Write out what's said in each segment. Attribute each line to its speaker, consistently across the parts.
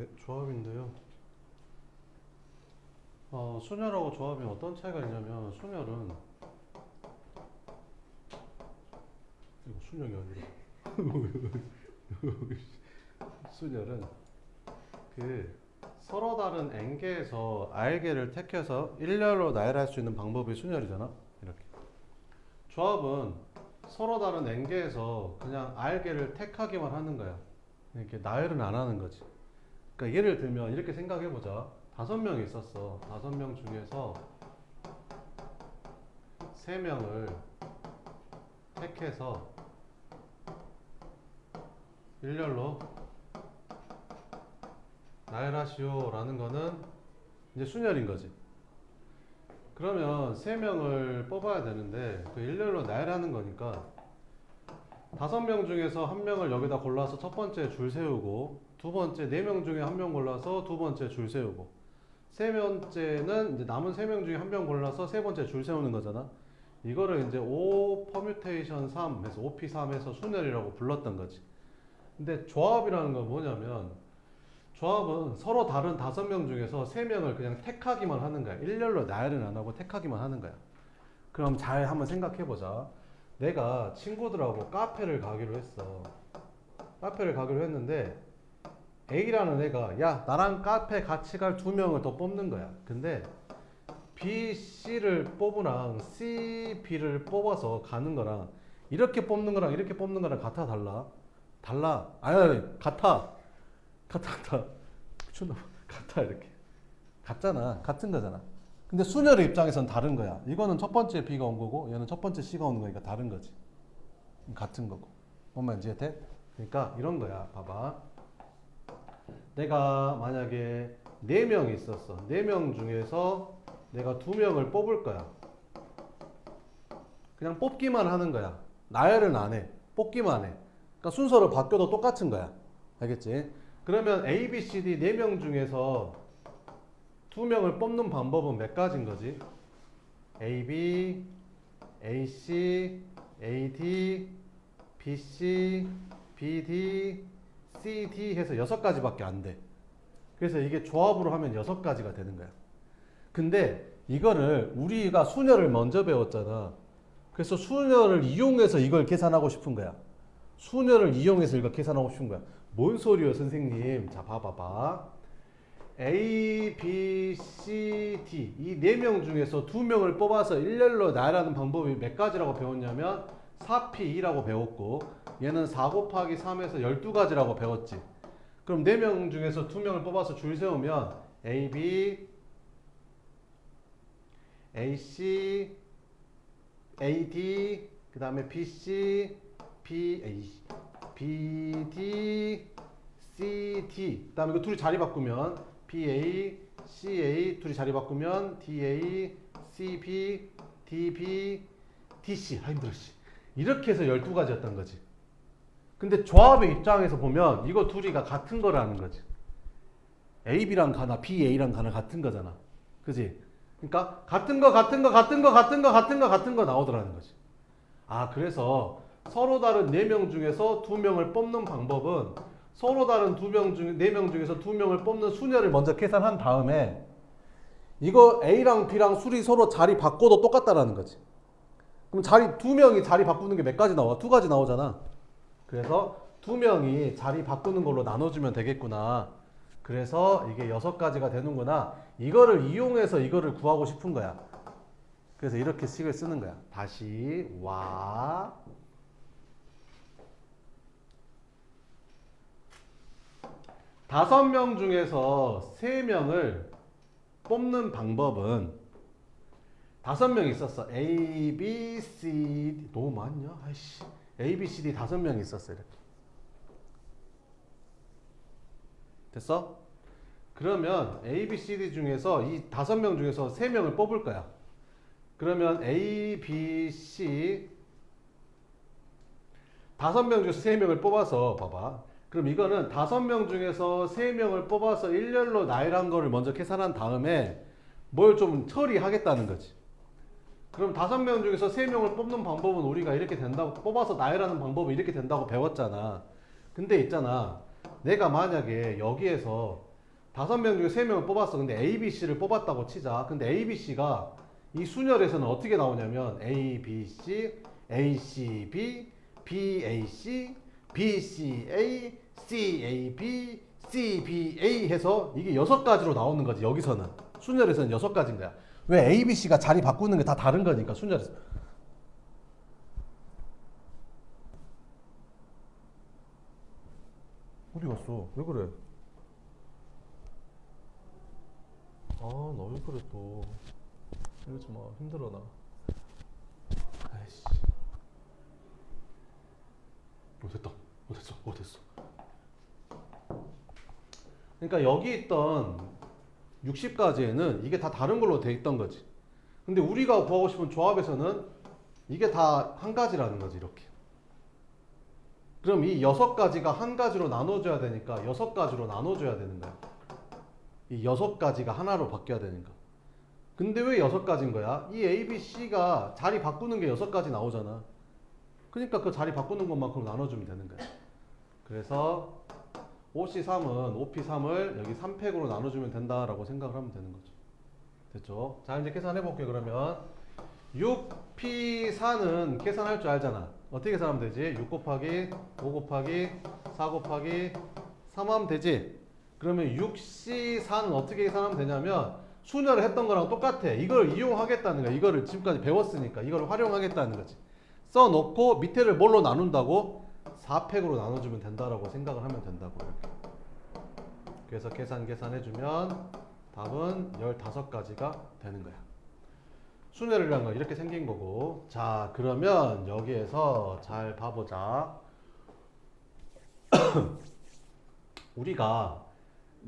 Speaker 1: 네, 조합인데요. 순열하고 조합이 어떤 차이가 있냐면 순열은 이거 순열이 아니라 순열은 그 서로 다른 n개에서 r개를 택해서 일렬로 나열할 수 있는 방법이 순열이잖아. 이렇게. 조합은 서로 다른 n개에서 그냥 r개를 택하기만 하는 거야. 이렇게 나열은 안 하는 거지. 그러니까 예를 들면 이렇게 생각해 보자. 5명이 있었어. 5명 중에서 3명을 택해서 일렬로 나열하시오라는 거는 이제 순열인 거지. 그러면 3명을 뽑아야 되는데 그 일렬로 나열하는 거니까 5명 중에서 1명을 여기다 골라서 첫 번째 줄 세우고 두 번째 4명 중에 1명 골라서 두 번째 줄 세우고 세 번째는 이제 남은 3명 중에 1명 골라서 세 번째 줄 세우는 거잖아. 이거를 이제 O 퍼뮤테이션 3 해서 OP3에서 순열이라고 불렀던 거지. 근데 조합이라는 건 뭐냐면 조합은 서로 다른 5명 중에서 3명을 그냥 택하기만 하는 거야. 일렬로 나열은 안 하고 택하기만 하는 거야. 그럼 잘 한번 생각해 보자. 내가 친구들하고 카페를 가기로 했어. 카페를 가기로 했는데 A라는 애가 야 나랑 카페 같이 갈 2명을 더 뽑는 거야. 근데 B, C를 뽑으랑 C, B를 뽑아서 가는 거랑 이렇게 뽑는 거랑 이렇게 뽑는 거랑 같아 달라? 달라. 아니 같아. 같아. 미쳤나 봐. 같아 이렇게. 같잖아. 같은 거잖아. 근데 순열의 입장에선 다른 거야. 이거는 첫 번째 B가 온 거고 얘는 첫 번째 C가 오는 거니까 다른 거지. 같은 거고. 뭔 말인지 이해 돼? 그러니까 이런 거야. 봐봐. 내가 만약에 4명이 있었어. 4명 중에서 내가 2명을 뽑을 거야. 그냥 뽑기만 하는 거야. 나열은 안 해. 뽑기만 해. 그러니까 순서를 바뀌어도 똑같은 거야. 알겠지? 그러면 A, B, C, D 4명 중에서 2명을 뽑는 방법은 몇 가지인 거지? A, B, A, C, A, D, B, C, B, D, C, D 해서 6가지밖에 안 돼. 그래서 이게 조합으로 하면 6가지가 되는 거야. 근데 이거를 우리가 순열을 먼저 배웠잖아. 그래서 순열을 이용해서 이걸 계산하고 싶은 거야. 순열을 이용해서 이걸 계산하고 싶은 거야. 뭔 소리요, 선생님? 자, 봐봐봐. A, B, C, D 이 4명 중에서 2명을 뽑아서 일렬로 나열하는 방법이 몇 가지라고 배웠냐면 4P2라고 배웠고 얘는 4 곱하기 3에서 12가지라고 배웠지. 그럼 4명 중에서 2명을 뽑아서 줄 세우면 A, B, A, C, A, D 그 다음에 B, C, B, A, B, D, C, D 그 다음에 이거 둘이 자리 바꾸면 BA, CA 둘이 자리 바꾸면 DA, CB, DB, DC. 아 힘들어 씨. 이렇게 해서 12가지였던 거지. 근데 조합의 입장에서 보면 이거 둘이가 같은 거라는 거지. AB랑 가나 BA랑 가나 같은 거잖아. 그지? 그러니까 같은 거 같은 거 같은 거 같은 거 같은 거 같은 거 나오더라는 거지. 아 그래서 서로 다른 4명 중에서 2명을 뽑는 방법은 서로 다른 4명 중에서 2명을 뽑는 순열을 먼저 계산한 다음에 이거 A랑 B랑 술이 서로 자리 바꿔도 똑같다라는 거지. 그럼 2명이 자리 바꾸는 게 몇 가지 나와? 2가지 나오잖아. 그래서 2명이 자리 바꾸는 걸로 나눠주면 되겠구나. 그래서 이게 6가지가 되는구나. 이거를 이용해서 이거를 구하고 싶은 거야. 그래서 이렇게 식을 쓰는 거야. 다시 와 5명 중에서 3명을 뽑는 방법은 5명 있었어. A, B, C, D 너무 많냐? 아이씨. A, B, C, D 5명 있었어. 이렇게. 됐어? 그러면 A, B, C, D 중에서 이 5명 중에서 3명을 뽑을 거야. 그러면 A, B, C 5명 중에서 3명을 뽑아서 봐봐. 그럼 이거는 5명 중에서 3명을 뽑아서 일렬로 나열한 거를 먼저 계산한 다음에 뭘 좀 처리하겠다는 거지. 그럼 5명 중에서 3명을 뽑는 방법은 우리가 이렇게 된다고 뽑아서 나열하는 방법은 이렇게 된다고 배웠잖아. 근데 있잖아. 내가 만약에 여기에서 5명 중에 3명을 뽑았어. 근데 A, B, C를 뽑았다고 치자. 근데 A, B, C가 이 순열에서는 어떻게 나오냐면 A, B, C, A, C, B, B, A, C, B, C, A, C, A, B, C, B, A 해서 이게 6가지로 나오는 거지. 여기서는 순열에서는 6가지인 거야. 왜 A, B, C가 자리 바꾸는 게 다 다른 거니까 순열에서. 어디 갔어? 왜 그래? 아, 너 왜 그래 또? 이러지 마. 힘들어 나. 아이씨. 됐다. 됐어. 그러니까 여기 있던 60가지에는 이게 다 다른 걸로 돼 있던 거지. 근데 우리가 구하고 싶은 조합에서는 이게 다 한 가지라는 거지, 이렇게. 그럼 이 6가지가 한 가지로 나눠줘야 되니까 6가지로 나눠줘야 되는 거야. 이 6가지가 하나로 바뀌어야 되는 거. 근데 왜 6가지인 거야? 이 A, B, C가 자리 바꾸는 게 6가지 나오잖아. 그러니까 그 자리 바꾸는 것만큼 나눠주면 되는 거야. 그래서 OC3은 OP3을 여기 3팩으로 나눠주면 된다라고 생각을 하면 되는 거죠. 됐죠? 자, 이제 계산해 볼게요. 그러면 6P4는 계산할 줄 알잖아. 어떻게 계산하면 되지? 6 곱하기 5 곱하기 4 곱하기 3 하면 되지? 그러면 6C4는 어떻게 계산하면 되냐면 순열을 했던 거랑 똑같아. 이걸 이용하겠다는 거야. 이거를 지금까지 배웠으니까 이걸 활용하겠다는 거지. 써놓고 밑에를 뭘로 나눈다고? 4팩으로 나눠주면 된다라고 생각을 하면 된다고 이렇게. 그래서 계산해주면 답은 15가지가 되는 거야. 순열이라는 건 이렇게 생긴 거고. 자, 그러면 여기에서 잘 봐보자. 우리가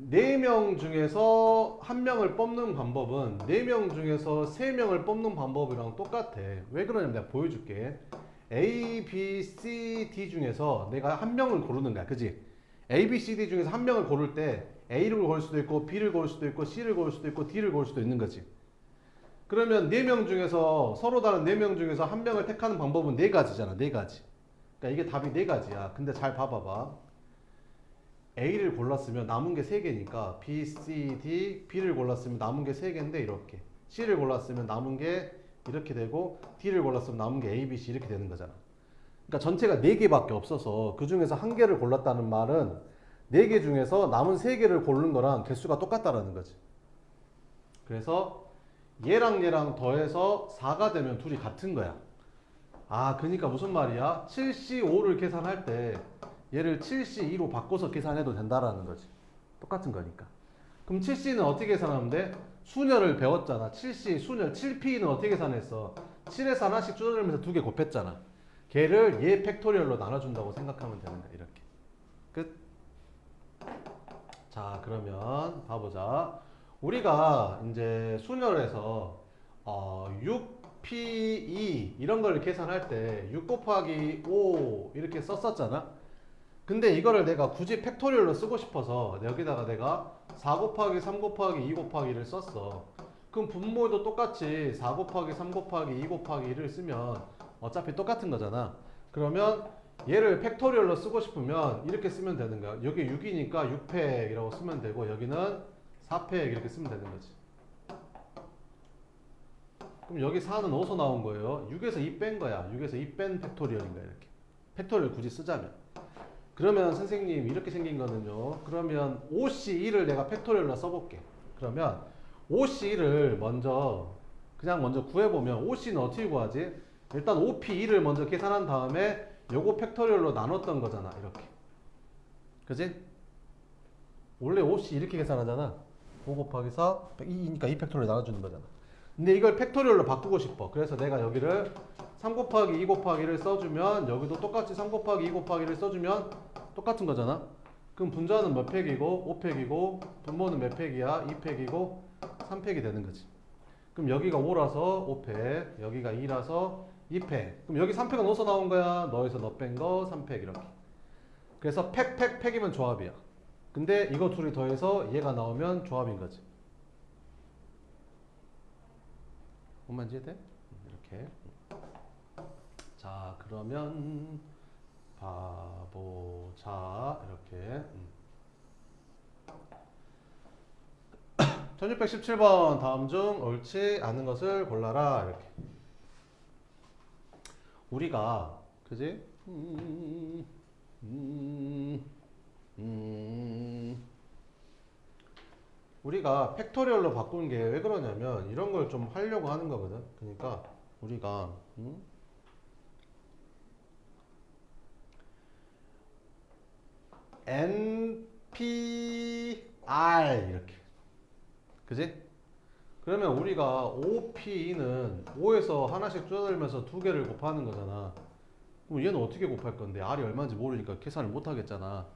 Speaker 1: 4명 중에서 1명을 뽑는 방법은 4명 중에서 3명을 뽑는 방법이랑 똑같아. 왜 그러냐면 내가 보여줄게. A, B, C, D 중에서 내가 1명을 고르는 거야. 그지? A, B, C, D 중에서 1명을 고를 때 A를 고를 수도 있고 B를 고를 수도 있고 C를 고를 수도 있고 D를 고를 수도 있는 거지. 그러면 4명 중에서 서로 다른 4명 중에서 1명을 택하는 방법은 4가지잖아. 4가지. 그러니까 이게 답이 4가지야. 근데 잘 봐봐봐. A를 골랐으면 남은 게 3개니까 B, C, D, B를 골랐으면 남은 게 3개인데 이렇게. C를 골랐으면 남은 게 이렇게 되고 D를 골랐으면 남은 게 A, B, C 이렇게 되는 거잖아. 그러니까 전체가 4개밖에 없어서 그 중에서 1개를 골랐다는 말은 4개 중에서 남은 3개를 고른 거랑 개수가 똑같다라는 거지. 그래서 얘랑 더해서 4가 되면 둘이 같은 거야. 아, 그러니까 무슨 말이야? 7C5를 계산할 때 얘를 7C2로 바꿔서 계산해도 된다라는 거지. 똑같은 거니까. 그럼 7C는 어떻게 계산하면 돼? 순열을 배웠잖아. 7C 순열 7P는 어떻게 계산했어? 7에서 하나씩 줄어들면서 2개 곱했잖아. 걔를 얘 팩토리얼로 나눠준다고 생각하면 되는 거야. 이렇게. 끝. 자, 그러면 봐보자. 우리가 이제 순열에서 6P2 이런 걸 계산할 때 6 곱하기 5 이렇게 썼었잖아. 근데 이거를 내가 굳이 팩토리얼로 쓰고 싶어서 여기다가 내가 4 곱하기 3 곱하기 2 곱하기를 썼어. 그럼 분모도 똑같이 4 곱하기 3 곱하기 2 곱하기 1을 쓰면 어차피 똑같은 거잖아. 그러면 얘를 팩토리얼로 쓰고 싶으면 이렇게 쓰면 되는 거야. 여기 6이니까 6팩이라고 쓰면 되고 여기는 4팩 이렇게 쓰면 되는 거지. 그럼 여기 4는 어디서 나온 거예요? 6에서 2 뺀 거야. 6에서 2 뺀 팩토리얼인 거야. 이렇게. 팩토리얼 굳이 쓰자면. 그러면 선생님 이렇게 생긴 거는요. 그러면 5C1을 내가 팩토리얼로 써볼게. 그러면 5C1을 먼저 구해보면 5C는 어떻게 구하지? 일단 5P1을 먼저 계산한 다음에 요거 팩토리얼로 나눴던 거잖아. 이렇게. 그지? 원래 5C 이렇게 계산하잖아. 5 곱하기 4, 2니까 2 팩토리얼 나눠주는 거잖아. 근데 이걸 팩토리얼로 바꾸고 싶어. 그래서 내가 여기를 3 곱하기 2 곱하기를 써주면 여기도 똑같이 3 곱하기 2 곱하기를 써주면 똑같은 거잖아. 그럼 분자는 몇 팩이고 5팩이고 분모는 몇 팩이야? 2팩이고 3팩이 되는 거지. 그럼 여기가 5라서 5팩, 여기가 2라서 2팩. 그럼 여기 3팩은 어디서 나온 거야? 너에서 너 뺀 거 3팩 이렇게. 그래서 팩이면 조합이야. 근데 이거 둘이 더해서 얘가 나오면 조합인 거지. 뭔 말인지 이해돼? 이렇게. 자, 그러면 봐보자. 이렇게. 1617번 다음 중 옳지 않은 것을 골라라 이렇게. 우리가 그지? 우리가 팩토리얼로 바꾼 게 왜 그러냐면 이런 걸 좀 하려고 하는 거거든. 그러니까 우리가 NPR 이렇게 그지? 그러면 우리가 OP는 5에서 하나씩 줄어들면서 두 개를 곱하는 거잖아. 그럼 얘는 어떻게 곱할 건데? R이 얼마인지 모르니까 계산을 못 하겠잖아.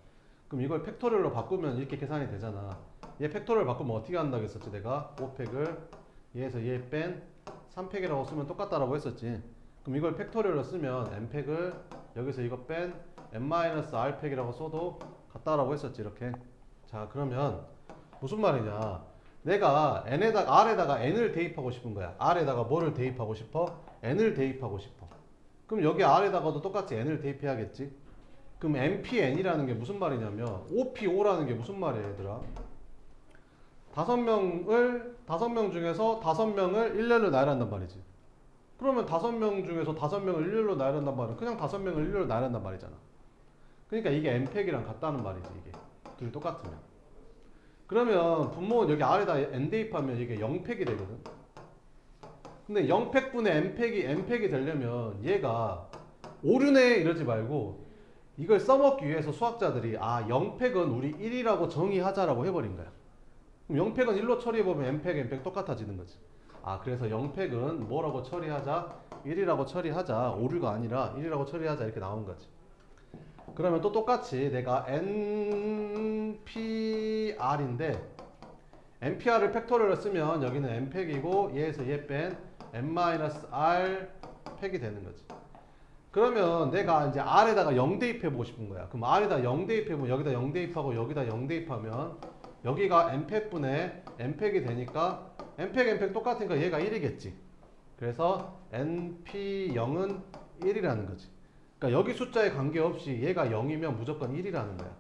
Speaker 1: 그럼 이걸 팩토리얼로 바꾸면 이렇게 계산이 되잖아. 얘 팩토리얼 바꾸면 어떻게 한다고 했었지 내가? 5팩을 얘에서 얘 뺀 3팩이라고 쓰면 똑같다라고 했었지. 그럼 이걸 팩토리얼로 쓰면 n팩을 여기서 이거 뺀 n-r팩이라고 써도 같다라고 했었지 이렇게. 자 그러면 무슨 말이냐, 내가 R에다가 n을 대입하고 싶은 거야. R에다가 뭐를 대입하고 싶어? n을 대입하고 싶어. 그럼 여기 R에다가도 똑같이 n을 대입해야겠지. 그럼 NPN이라는 게 무슨 말이냐면 OPO라는 게 무슨 말이야 얘들아? 다섯 명 중에서 5명을 일렬로 나열한단 말이지. 그러면 5명 중에서 5명을 일렬로 나열한단 말은 그냥 5명을 일렬로 나열한단 말이잖아. 그러니까 이게 n팩이랑 같다는 말이지 이게. 둘이 똑같으면. 그러면 분모는 여기 R에다 n 대입하면 이게 0팩이 되거든. 근데 0팩분의 n팩이 되려면 얘가 오류네 이러지 말고 이걸 써먹기 위해서 수학자들이 0팩은 우리 1이라고 정의하자라고 해버린 거야. 그럼 0팩은 1로 처리해보면 n팩 똑같아지는 거지. 그래서 0팩은 뭐라고 처리하자? 1이라고 처리하자. 오류가 아니라 1이라고 처리하자 이렇게 나온 거지. 그러면 또 똑같이 내가 NPR인데 NPR을 팩토리얼로 쓰면 여기는 n팩이고 얘에서 얘 뺀 n-r 팩이 되는 거지. 그러면 내가 이제 R에다가 0 대입해보고 싶은 거야. 그럼 R에다 0 대입해보면 여기다 0 대입하고 여기다 0 대입하면 여기가 n팩분의 n팩이 되니까 n팩 똑같으니까 얘가 1이겠지. 그래서 np0은 1이라는 거지. 그러니까 여기 숫자에 관계없이 얘가 0이면 무조건 1이라는 거야.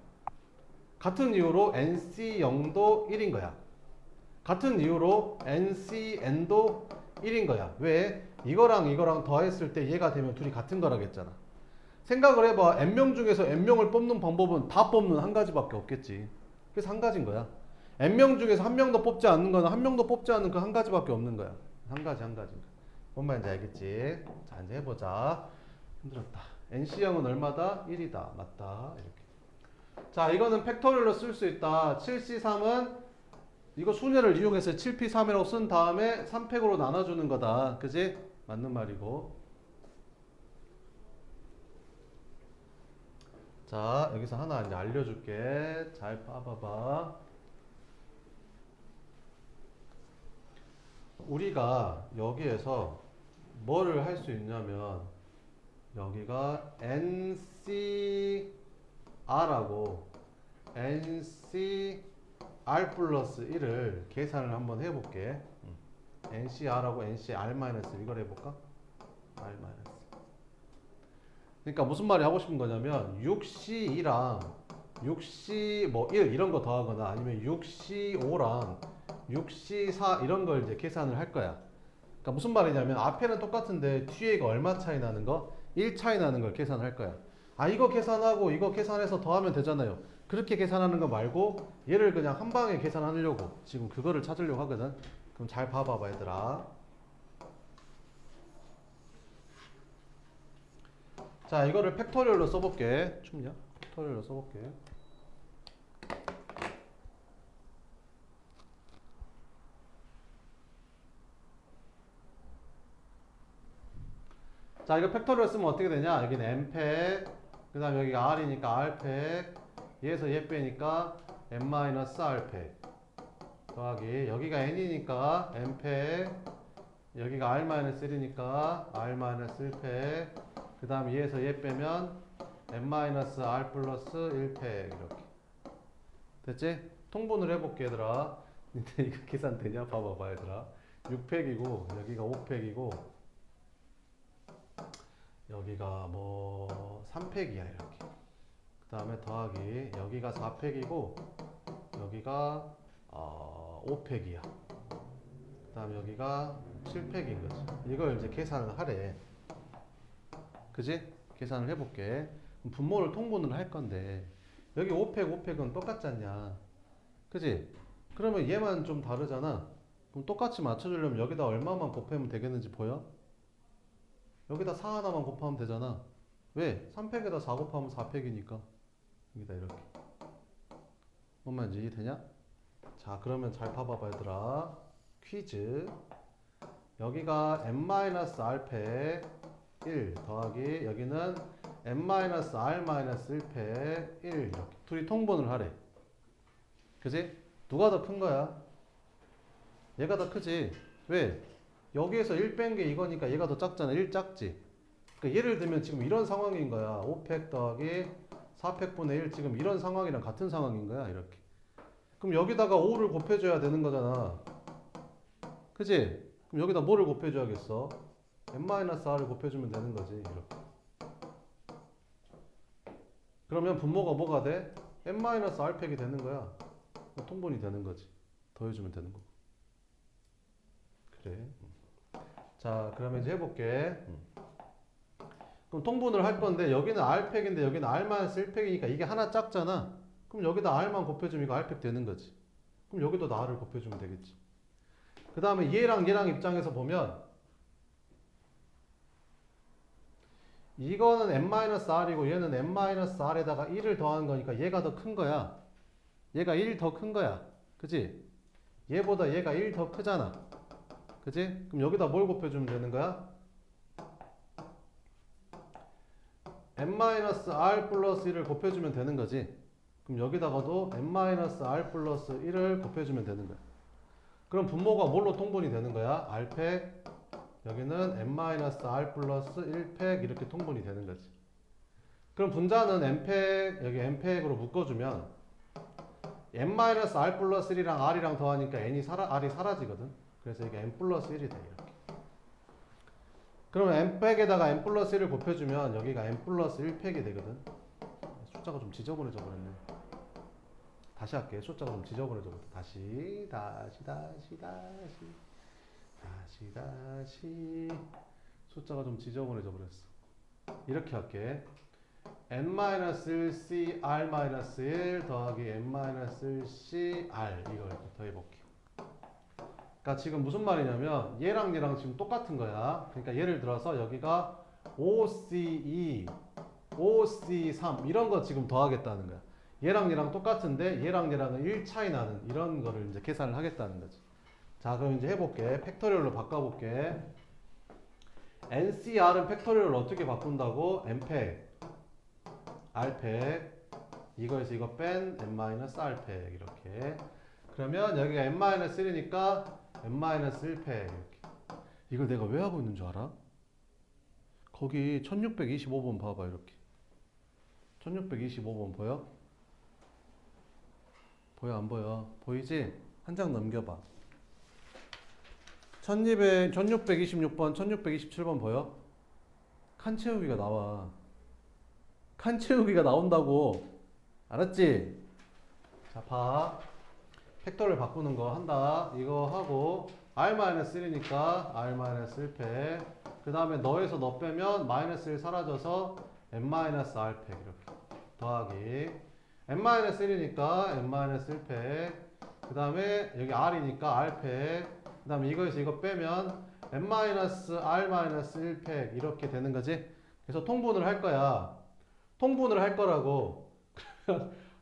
Speaker 1: 같은 이유로 nc0도 1인 거야. 같은 이유로 ncn도 1인 거야. 왜? 이거랑 더했을 때 얘가 되면 둘이 같은 거라겠잖아. 생각을 해봐. n명 중에서 n명을 뽑는 방법은 다 뽑는 한 가지밖에 없겠지. 그래서 한 가지인 거야. n명 중에서 한 명도 뽑지 않는 거는 한 명도 뽑지 않는 그 한 가지밖에 없는 거야. 한 가지. 뭔 말인지 알겠지? 자 이제 해보자. 힘들었다. NC형은 얼마다? 1이다. 맞다. 이렇게. 자 이거는 팩토리얼로 쓸 수 있다. 7C3은 이거 순열을 이용해서 7P3이라고 쓴 다음에 3팩으로 나눠주는 거다. 그지? 맞는 말이고. 자 여기서 하나 이제 알려줄게. 잘 봐봐봐. 우리가 여기에서 뭐를 할 수 있냐면 여기가 NCR하고 NCR 플러스 1을 계산을 한번 해볼게. NCR하고 NCR 마이너스 이걸 해볼까? R 마이너스. 그러니까 무슨 말이 하고 싶은 거냐면 6C2랑 6C 뭐 1 이런 거 더하거나 아니면 6C5랑 6C4 이런 걸 이제 계산을 할 거야. 그러니까 무슨 말이냐면 앞에는 똑같은데 뒤에가 얼마 차이 나는 거? 1 차이 나는 걸 계산할 거야. 이거 계산하고 이거 계산해서 더하면 되잖아요. 그렇게 계산하는 거 말고 얘를 그냥 한 방에 계산하려고 지금 그거를 찾으려고 하거든. 그럼 잘 봐봐봐 얘들아. 자 이거를 팩토리얼로 써볼게. 춥냐? 팩토리얼로 써볼게. 자 이거 팩토리얼 쓰면 어떻게 되냐? 여기는 n팩, 그 다음에 여기가 r이니까 r팩, 얘에서 얘 빼니까 n-r팩 더하기 여기가 n이니까 n팩, 여기가 r-1이니까 r-1팩, 그 다음에 얘에서 얘 빼면 n-r 플러스 1팩 이렇게 됐지? 통분을 해볼게 얘들아. 근데 이거 계산 되냐? 봐봐봐 얘들아. 6팩이고 여기가 5팩이고 여기가 뭐 3팩이야 이렇게. 그 다음에 더하기 여기가 4팩이고 여기가 5팩이야. 그 다음 여기가 7팩인 거지. 이걸 이제 계산을 하래. 그지? 계산을 해볼게. 그럼 분모를 통분을 할 건데 여기 5팩, 5팩은 똑같지 않냐? 그지? 그러면 얘만 좀 다르잖아. 그럼 똑같이 맞춰주려면 여기다 얼마만 곱하면 되겠는지 보여? 여기다 4 하나만 곱하면 되잖아. 왜? 3팩에다 4 곱하면 4팩이니까 여기다 이렇게. 뭔 말인지 이해되냐? 자, 그러면 잘 봐봐봐 얘들아. 퀴즈. 여기가 n-r팩 1 더하기 여기는 n-r-1팩 1 이렇게 둘이 통분을 하래. 그지? 누가 더 큰 거야? 얘가 더 크지. 왜? 여기에서 1 뺀 게 이거니까 얘가 더 작잖아. 1 작지. 그러니까 예를 들면 지금 이런 상황인 거야. 5팩 더하기 4팩분의 1 지금 이런 상황이랑 같은 상황인 거야. 이렇게. 그럼 여기다가 5를 곱해줘야 되는 거잖아. 그지? 그럼 여기다 뭐를 곱해줘야겠어? n-r을 곱해주면 되는 거지. 이렇게. 그러면 분모가 뭐가 돼? n-r팩이 되는 거야. 통분이 되는 거지. 더해주면 되는 거고. 그래. 자, 그러면 이제 해볼게. 그럼 통분을 할 건데 여기는 r팩인데 여기는 r-1팩이니까 이게 하나 작잖아. 그럼 여기다 r만 곱해주면 이거 r팩 되는 거지. 그럼 여기도 r을 곱해주면 되겠지. 그 다음에 얘랑 입장에서 보면 이거는 n-r이고 얘는 n-r에다가 1을 더한 거니까 얘가 더 큰 거야. 얘가 1 더 큰 거야. 그치? 얘보다 얘가 1 더 크잖아. 그치? 그럼 여기다 뭘 곱해주면 되는 거야? n-r 플러스 1을 곱해주면 되는 거지. 그럼 여기다가도 n-r 플러스 1을 곱해주면 되는 거야. 그럼 분모가 뭘로 통분이 되는 거야? r팩, 여기는 n-r 플러스 1팩 이렇게 통분이 되는 거지. 그럼 분자는 n팩, 여기 n팩으로 묶어주면 n-r 플러스 1이랑 r이랑 더하니까 r이 사라지거든. 그래서 이게 n 플러스 1이 돼. 이렇게. 그러면 n팩에다가 n 플러스 1을 곱해주면 여기가 n 플러스 1팩이 되거든. 숫자가 좀 지저분해져 버렸네. 다시 할게. 숫자가 좀 지저분해져 버렸어. 다시. 숫자가 좀 지저분해져 버렸어. 이렇게 할게. n-1c r-1 더하기 n-1c r 이거 이렇게 더해볼게. 그러니까 지금 무슨 말이냐면 얘랑 얘랑 지금 똑같은 거야. 그러니까 예를 들어서 여기가 5c2, 5c3 이런 거 지금 더하겠다는 거야. 얘랑 얘랑 똑같은데 얘랑 얘랑은 1 차이 나는 이런 거를 이제 계산을 하겠다는 거지. 자, 그럼 이제 해볼게. 팩토리얼로 바꿔볼게. NCR은 팩토리얼로 어떻게 바꾼다고? n팩, r팩, 이거에서 이거 뺀 n-r팩 이렇게. 그러면 여기가 n-1이니까 n-1팩 이렇게. 이걸 내가 왜 하고 있는 줄 알아? 거기 1625번 봐봐 이렇게. 1625번 보여? 보여 안 보여? 보이지? 한 장 넘겨봐. 1626번, 1627번 보여? 칸 채우기가 나와. 칸 채우기가 나온다고. 알았지? 자, 봐. 팩터를 바꾸는 거 한다. 이거 하고 r-1이니까 r-1팩. 그 다음에 너에서 너 빼면 -1 사라져서 n-r팩 이렇게. 더하기 n-1이니까 n-1팩. 그 다음에 여기 r이니까 r팩. 그 다음에 이거에서 이거 빼면 n-r-1팩 이렇게 되는 거지. 그래서 통분을 할 거야. 통분을 할 거라고.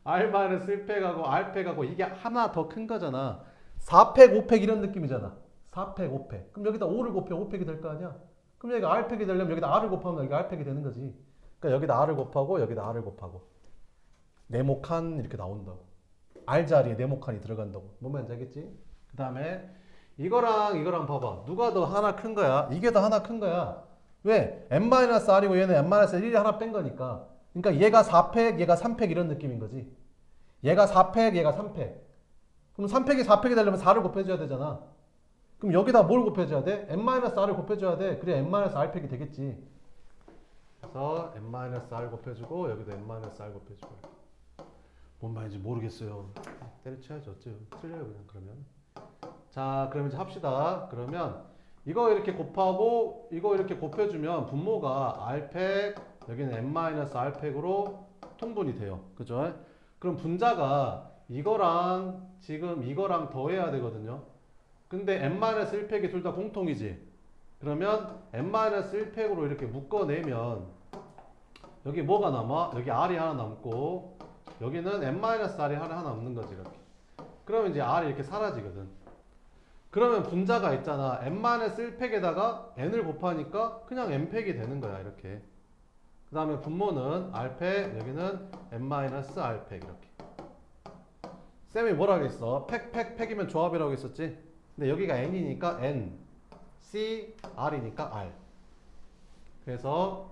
Speaker 1: r-1팩하고 r팩하고 이게 하나 더 큰 거잖아. 4팩, 5팩 이런 느낌이잖아. 4팩, 5팩. 그럼 여기다 5를 곱해 5팩이 될 거 아니야. 그럼 여기가 r팩이 되려면 여기다 r을 곱하면 여기가 r팩이 되는 거지. 그러니까 여기다 r을 곱하고 여기다 r을 곱하고 네모칸 이렇게 나온다고. r 자리에 네모칸이 들어간다고. 뭔 말인지 알겠지? 그 다음에 이거랑 봐봐. 누가 더 하나 큰 거야? 이게 더 하나 큰 거야. 왜? n-r이고 얘는 n-1이 하나 뺀 거니까. 그러니까 얘가 4팩, 얘가 3팩 이런 느낌인 거지. 얘가 4팩, 얘가 3팩. 그럼 3팩이 4팩이 되려면 4를 곱해줘야 되잖아. 그럼 여기다 뭘 곱해줘야 돼? n-r을 곱해줘야 돼. 그래야 n-r팩이 되겠지. 그래서 n-r 곱해주고 여기도 n-r 곱해주고. 뭔 말인지 모르겠어요. 때려쳐야지 어째요. 틀려요 그냥 그러면. 자 그럼 이제 합시다. 그러면 이거 이렇게 곱하고 이거 이렇게 곱해주면 분모가 R팩 여기는 n-R팩으로 통분이 돼요. 그죠? 그럼 분자가 이거랑 지금 이거랑 더해야 되거든요. 근데 n-1팩이 둘 다 공통이지. 그러면 n-1팩으로 이렇게 묶어내면 여기 뭐가 남아? 여기 R이 하나 남고 여기는 n-R이 하나 남는 거지 이렇게. 그러면 이제 R이 이렇게 사라지거든. 그러면 분자가 있잖아. n-1팩에다가 n을 곱하니까 그냥 n팩이 되는 거야 이렇게. 그 다음에 분모는 R팩 여기는 n-R팩 이렇게. 쌤이 뭐라고 했어? 팩이면 조합이라고 했었지? 근데 여기가 n이니까 n, c, r이니까 r. 그래서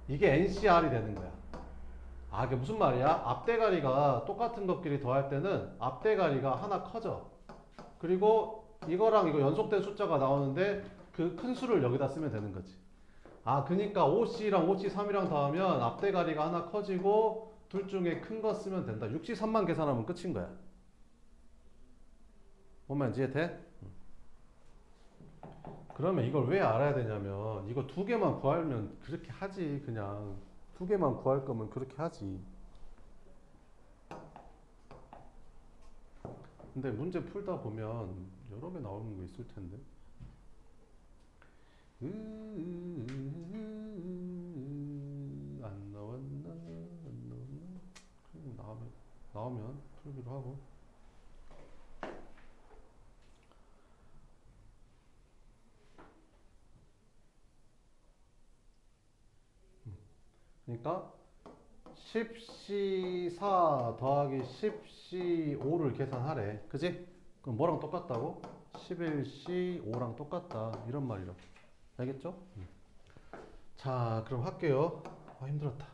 Speaker 1: 이게 ncr이 되는 거야. 아, 이게 무슨 말이야? 앞대가리가 똑같은 것끼리 더할 때는 앞대가리가 하나 커져. 그리고 이거랑 이거 연속된 숫자가 나오는데 그 큰 수를 여기다 쓰면 되는 거지. 아, 그니까 5c랑 5c3이랑 더하면 앞대가리가 하나 커지고 둘 중에 큰 거 쓰면 된다. 6c3만 계산하면 끝인 거야. 뭔 말인지 이해돼? 그러면 이걸 왜 알아야 되냐면 이거 두 개만 구하면 그렇게 하지. 그냥 두 개만 구할 거면 그렇게 하지. 근데 문제 풀다 보면 여러 개 나오는 거 있을 텐데. 안 나왔나? 안 나왔나? 나오면 풀기로 하고. 그러니까 10C4 더하기 10C5를 계산하래. 그지? 그럼 뭐랑 똑같다고? 11C5랑 똑같다. 이런 말이라고. 알겠죠? 자, 그럼 할게요. 아, 힘들었다.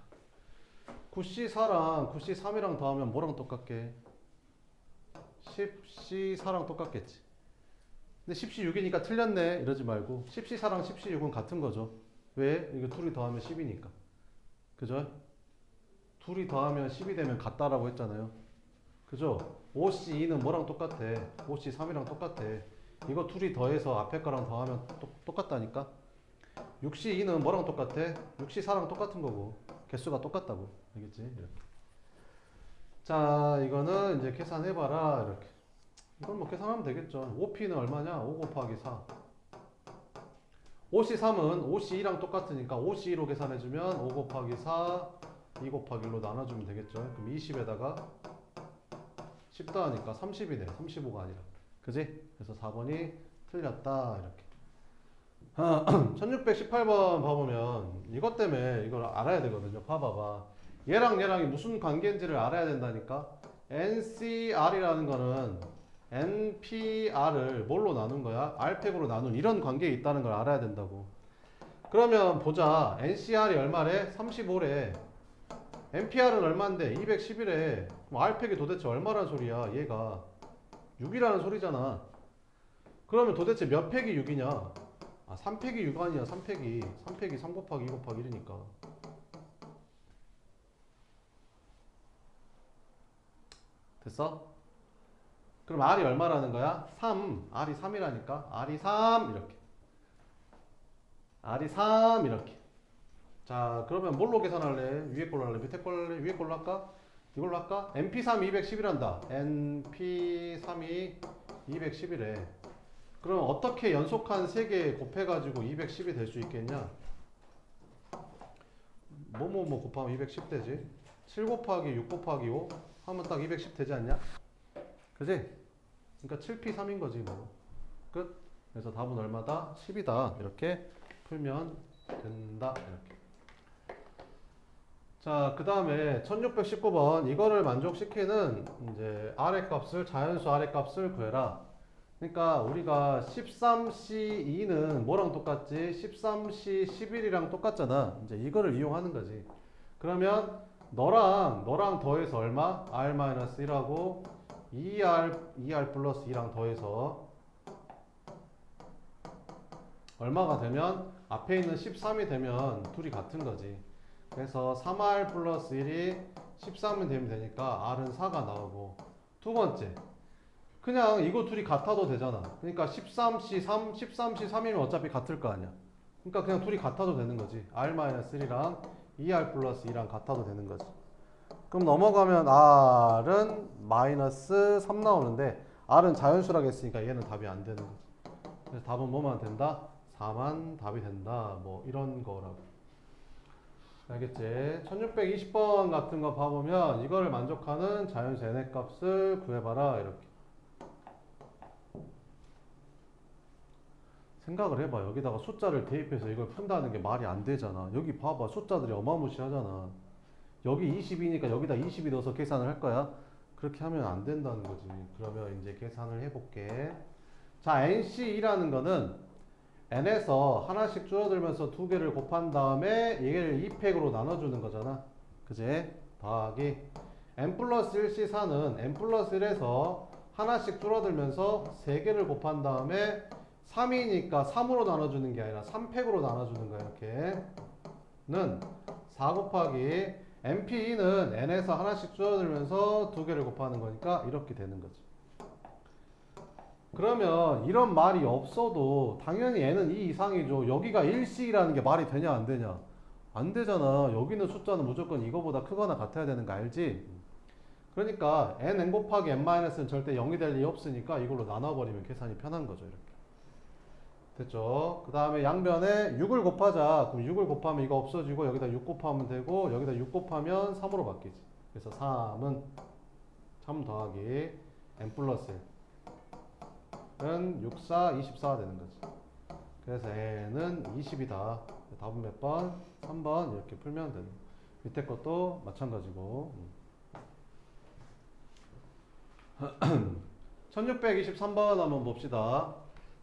Speaker 1: 9C4랑 9C3이랑 더하면 뭐랑 똑같게? 10C4랑 똑같겠지. 근데 10C6이니까 틀렸네. 이러지 말고 10C4랑 10C6은 같은 거죠. 왜? 이거 둘이 더하면 10이니까. 그죠? 둘이 더하면 10이 되면 같다라고 했잖아요. 그죠? 5C2는 뭐랑 똑같아? 5C3이랑 똑같아. 이거 둘이 더해서 앞에 거랑 더하면 똑같다니까? 6C2는 뭐랑 똑같아? 6C4랑 똑같은 거고. 개수가 똑같다고. 알겠지? 이렇게. 자, 이거는 이제 계산해봐라. 이렇게. 이건 뭐 계산하면 되겠죠. 5P는 얼마냐? 5 곱하기 4. 5C3은 5C2랑 똑같으니까 5C2로 계산해주면 5 곱하기 4, 2 곱하기 1로 나눠주면 되겠죠. 그럼 20에다가 10 더하니까 30이네. 35가 아니라. 그지? 그래서 4번이 틀렸다. 이렇게. 1618번 봐보면 이것 때문에 이걸 알아야 되거든요. 봐봐봐. 얘랑 얘랑이 무슨 관계인지를 알아야 된다니까. NCR이라는 거는 NPR을 뭘로 나눈 거야? R팩으로 나눈 이런 관계에 있다는 걸 알아야 된다고. 그러면 보자. NCR이 얼마래? 35래. NPR은 얼마인데? 210이래. 그럼 R팩이 도대체 얼마란 소리야? 얘가 6이라는 소리잖아. 그러면 도대체 몇 팩이 6이냐? 아, 3팩이 6 아니야. 3팩이 3 곱하기 2 곱하기 1이니까. 됐어? 그럼 R이 얼마라는 거야? 3. R이 3이라니까. R이 3 이렇게. R이 3 이렇게. 자, 그러면 뭘로 계산할래? 위에 걸로 할래? 밑에 걸로 할래? 위에 걸로 할까? 이걸로 할까? NP3이 210이란다. NP3이 210이래. 그럼 어떻게 연속한 3개 곱해가지고 210이 될 수 있겠냐? 뭐 곱하면 210 되지? 7 곱하기 6 곱하기 5 하면 딱 210 되지 않냐? 그지? 그러니까 7P3인 거지 뭐. 끝. 그래서 답은 얼마다? 10이다. 이렇게 풀면 된다. 이렇게. 자, 그 다음에 1619번 이거를 만족시키는 이제 R의 값을 자연수 R의 값을 구해라. 그러니까 우리가 13C2는 뭐랑 똑같지? 13C11이랑 똑같잖아. 이제 이거를 이용하는 거지. 그러면 너랑 더해서 얼마? R-1하고 2R 플러스 2랑 더해서 얼마가 되면 앞에 있는 13이 되면 둘이 같은 거지. 그래서 3R 플러스 1이 13이 되면 되니까 R은 4가 나오고 두 번째. 그냥 이거 둘이 같아도 되잖아. 그러니까 13C3, 13C3이면 어차피 같을 거 아니야. 그러니까 그냥 둘이 같아도 되는 거지. R-1이랑 2R 플러스 2랑 같아도 되는 거지. 그럼 넘어가면 R은 마이너스 3 나오는데 R은 자연수라고 했으니까 얘는 답이 안 되는 거지. 그래서 답은 뭐만 된다? 4만 답이 된다. 뭐 이런 거라고. 알겠지? 1620번 같은 거 봐보면 이거를 만족하는 자연수 n의 값을 구해봐라. 이렇게. 생각을 해봐. 여기다가 숫자를 대입해서 이걸 푼다는 게 말이 안 되잖아. 여기 봐봐. 숫자들이 어마무시하잖아. 여기 20이니까 여기다 20이 넣어서 계산을 할 거야. 그렇게 하면 안 된다는 거지. 그러면 이제 계산을 해볼게. 자, NC2라는 거는 n에서 하나씩 줄어들면서 두 개를 곱한 다음에 얘를 2팩으로 나눠주는 거잖아. 그지? 더하기 n 플러스 1C4는 n 플러스 1에서 하나씩 줄어들면서 세 개를 곱한 다음에 3이니까 3으로 나눠주는 게 아니라 3팩으로 나눠주는 거야. 이렇게 는 4 곱하기 NP2는 n에서 하나씩 줄어들면서 두 개를 곱하는 거니까 이렇게 되는 거지. 그러면 이런 말이 없어도 당연히 n은 2 이상이죠. 여기가 1C라는 게 말이 되냐 안 되냐? 안 되잖아. 여기 있는 숫자는 무조건 이거보다 크거나 같아야 되는 거 알지? 그러니까 n 곱하기 n-는 절대 0이 될 리 없으니까 이걸로 나눠버리면 계산이 편한 거죠. 이렇게. 됐죠? 그 다음에 양변에 6을 곱하자. 그럼 6을 곱하면 이거 없어지고 여기다 6 곱하면 되고 여기다 6 곱하면 3으로 바뀌지. 그래서 3은 3 더하기 n 플러스 1은 6, 4, 24가 되는 거지. 그래서 n은 20이다. 답은 몇 번? 3번 이렇게 풀면 되는 거야. 밑에 것도 마찬가지고. 1623번 한번 봅시다.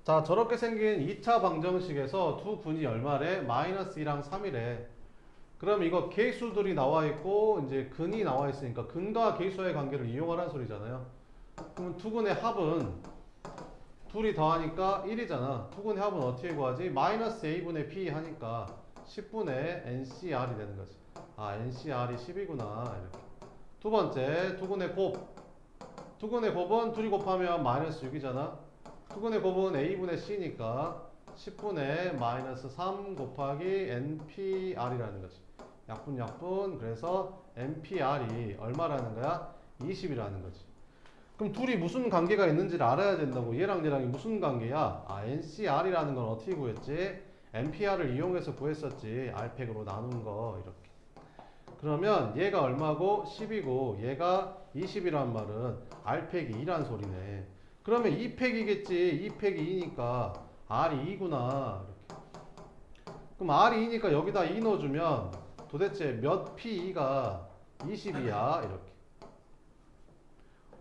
Speaker 1: 자, 저렇게 생긴 2차 방정식에서 두 분이 얼마래? 마이너스 2랑 3이래. 그럼 이거 계수들이 나와 있고 이제 근이 나와 있으니까 근과 계수의 관계를 이용하라는 소리잖아요. 그러면 두 근의 합은 둘이 더하니까 1이잖아. 두 근의 합은 어떻게 구하지? 마이너스 a분의 b 하니까 10분의 ncr이 되는 거지. 아, ncr이 10이구나. 이렇게. 두 번째, 두 근의 곱. 두 근의 곱은 둘이 곱하면 마이너스 6이잖아. 두근의 곱은 a분의 c니까 10분의 마이너스 3 곱하기 npr이라는 거지. 약분 그래서 npr이 얼마라는 거야? 20이라는 거지. 그럼 둘이 무슨 관계가 있는지를 알아야 된다고. 얘랑 얘랑이 무슨 관계야? 아, ncr이라는 건 어떻게 구했지? npr을 이용해서 구했었지. r팩으로 나눈 거 이렇게. 그러면 얘가 얼마고? 10이고 얘가 20이란 말은 r팩이 2란 소리네. 그러면 2팩이겠지. 2팩이 2니까 R이 2구나. 이렇게. 그럼 R이 2니까 여기다 2 넣어주면 도대체 몇 P2가 20이야. 이렇게.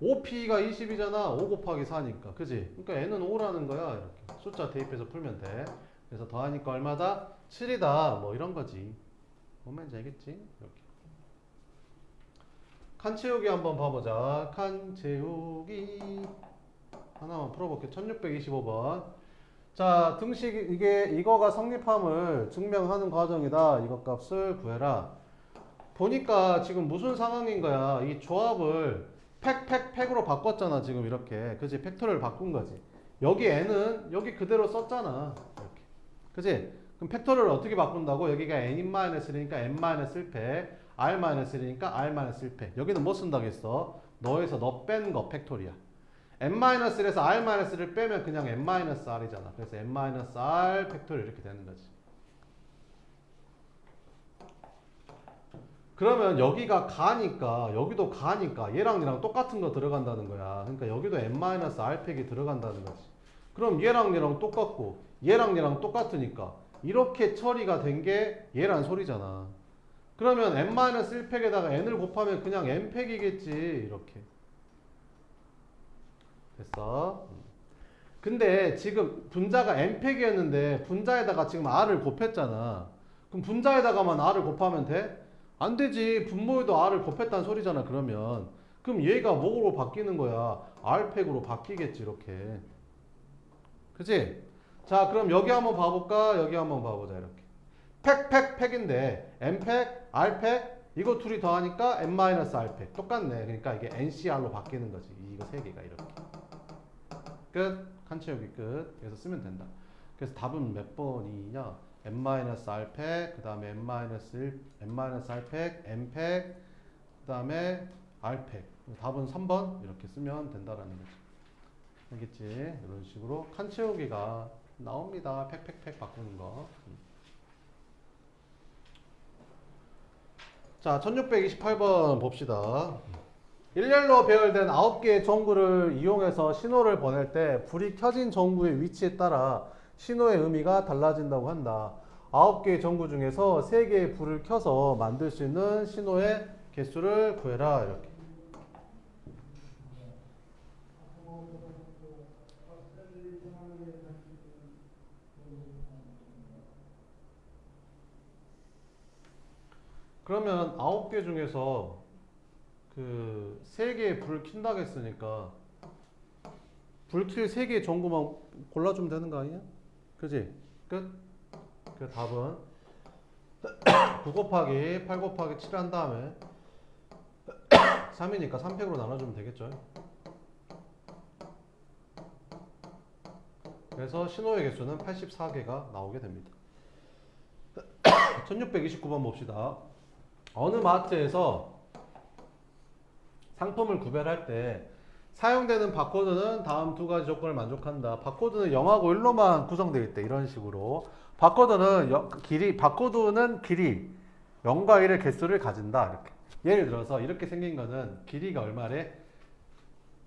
Speaker 1: 5P2가 20이잖아. 5 곱하기 4니까. 그지? 그러니까 N은 5라는 거야. 이렇게. 숫자 대입해서 풀면 돼. 그래서 더하니까 얼마다? 7이다. 뭐 이런 거지. 뭔 말인지 알겠지? 이렇게. 칸 채우기 한번 봐보자. 칸 채우기. 하나만 풀어볼게요. 1625번. 자, 등식 이거가 성립함을 증명하는 과정이다. 이거 값을 구해라. 보니까 지금 무슨 상황인 거야? 이 조합을 팩으로 바꿨잖아. 지금 이렇게. 그지? 팩토리를 바꾼 거지. 여기 n은 여기 그대로 썼잖아. 이렇게. 그지? 그럼 팩토리를 어떻게 바꾼다고? 여기가 n-1이니까 n-1팩, r-1이니까 r-1팩. 여기는 뭐 쓴다고 했어? 너에서 너 뺀 거 팩토리야. n-1에서 r-를 빼면 그냥 n-r이잖아. 그래서 n-r 팩토리 이렇게 되는 거지. 그러면 여기가 가니까 여기도 가니까 얘랑 똑같은 거 들어간다는 거야. 그러니까 여기도 n-r 팩이 들어간다는 거지. 그럼 얘랑 똑같고 얘랑 똑같으니까 이렇게 처리가 된 게 얘란 소리잖아. 그러면 n-1팩에다가 n을 곱하면 그냥 n팩이겠지. 이렇게. 됐어. 근데 지금 분자가 n팩이었는데 분자에다가 지금 r을 곱했잖아. 그럼 분자에다가만 r을 곱하면 돼? 안 되지. 분모에도 r을 곱했다는 소리잖아. 그러면 그럼 얘가 뭐로 바뀌는 거야? r팩으로 바뀌겠지. 이렇게. 그치? 자, 그럼 여기 한번 봐볼까? 여기 한번 봐보자. 이렇게. 팩인데 n팩, r팩, 이거 둘이 더하니까 n-r팩 똑같네. 그러니까 이게 ncr로 바뀌는 거지. 이거 세 개가 이렇게. 끝. 칸 채우기 끝. 그래서 쓰면 된다. 그래서 답은 몇 번이냐? n-r팩, 그 다음에 n-1, n-r팩, n팩, 그 다음에 r팩. 답은 3번 이렇게 쓰면 된다라는 거지. 알겠지? 이런 식으로 칸 채우기가 나옵니다. 팩팩팩 바꾸는 거. 자, 1628번 봅시다. 일렬로 배열된 9개의 전구를 이용해서 신호를 보낼 때 불이 켜진 전구의 위치에 따라 신호의 의미가 달라진다고 한다. 9개의 전구 중에서 3개의 불을 켜서 만들 수 있는 신호의 개수를 구해라. 이렇게. 그러면 9개 중에서 그 3개의 불을 킨다고 했으니까 불킬 3개의 전구만 골라주면 되는 거 아니야? 그지? 끝? 그 답은 9 곱하기 8 곱하기 7 한 다음에 3이니까 3팩으로 나눠주면 되겠죠? 그래서 신호의 개수는 84개가 나오게 됩니다. 1629번 봅시다. 어느 마트에서 상품을 구별할 때 사용되는 바코드는 다음 두 가지 조건을 만족한다. 바코드는 0하고 1로만 구성되어 있대. 이런 식으로. 바코드는 길이 0과 1의 개수를 가진다. 이렇게. 예를 들어서 이렇게 생긴 거는 길이가 얼마래?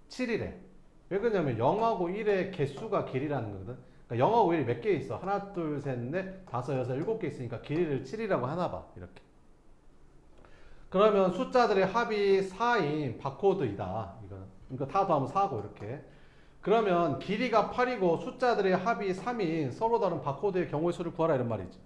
Speaker 1: 7이래. 왜 그러냐면 0하고 1의 개수가 길이라는 거거든. 그러니까 0하고 1이 몇 개 있어? 하나, 둘, 셋, 넷, 다섯, 여섯, 7개 있으니까 길이를 7이라고 하나 봐. 이렇게. 그러면 숫자들의 합이 4인 바코드이다. 이거 다 더하면 4고 이렇게. 그러면 길이가 8이고 숫자들의 합이 3인 서로 다른 바코드의 경우의 수를 구하라 이런 말이지.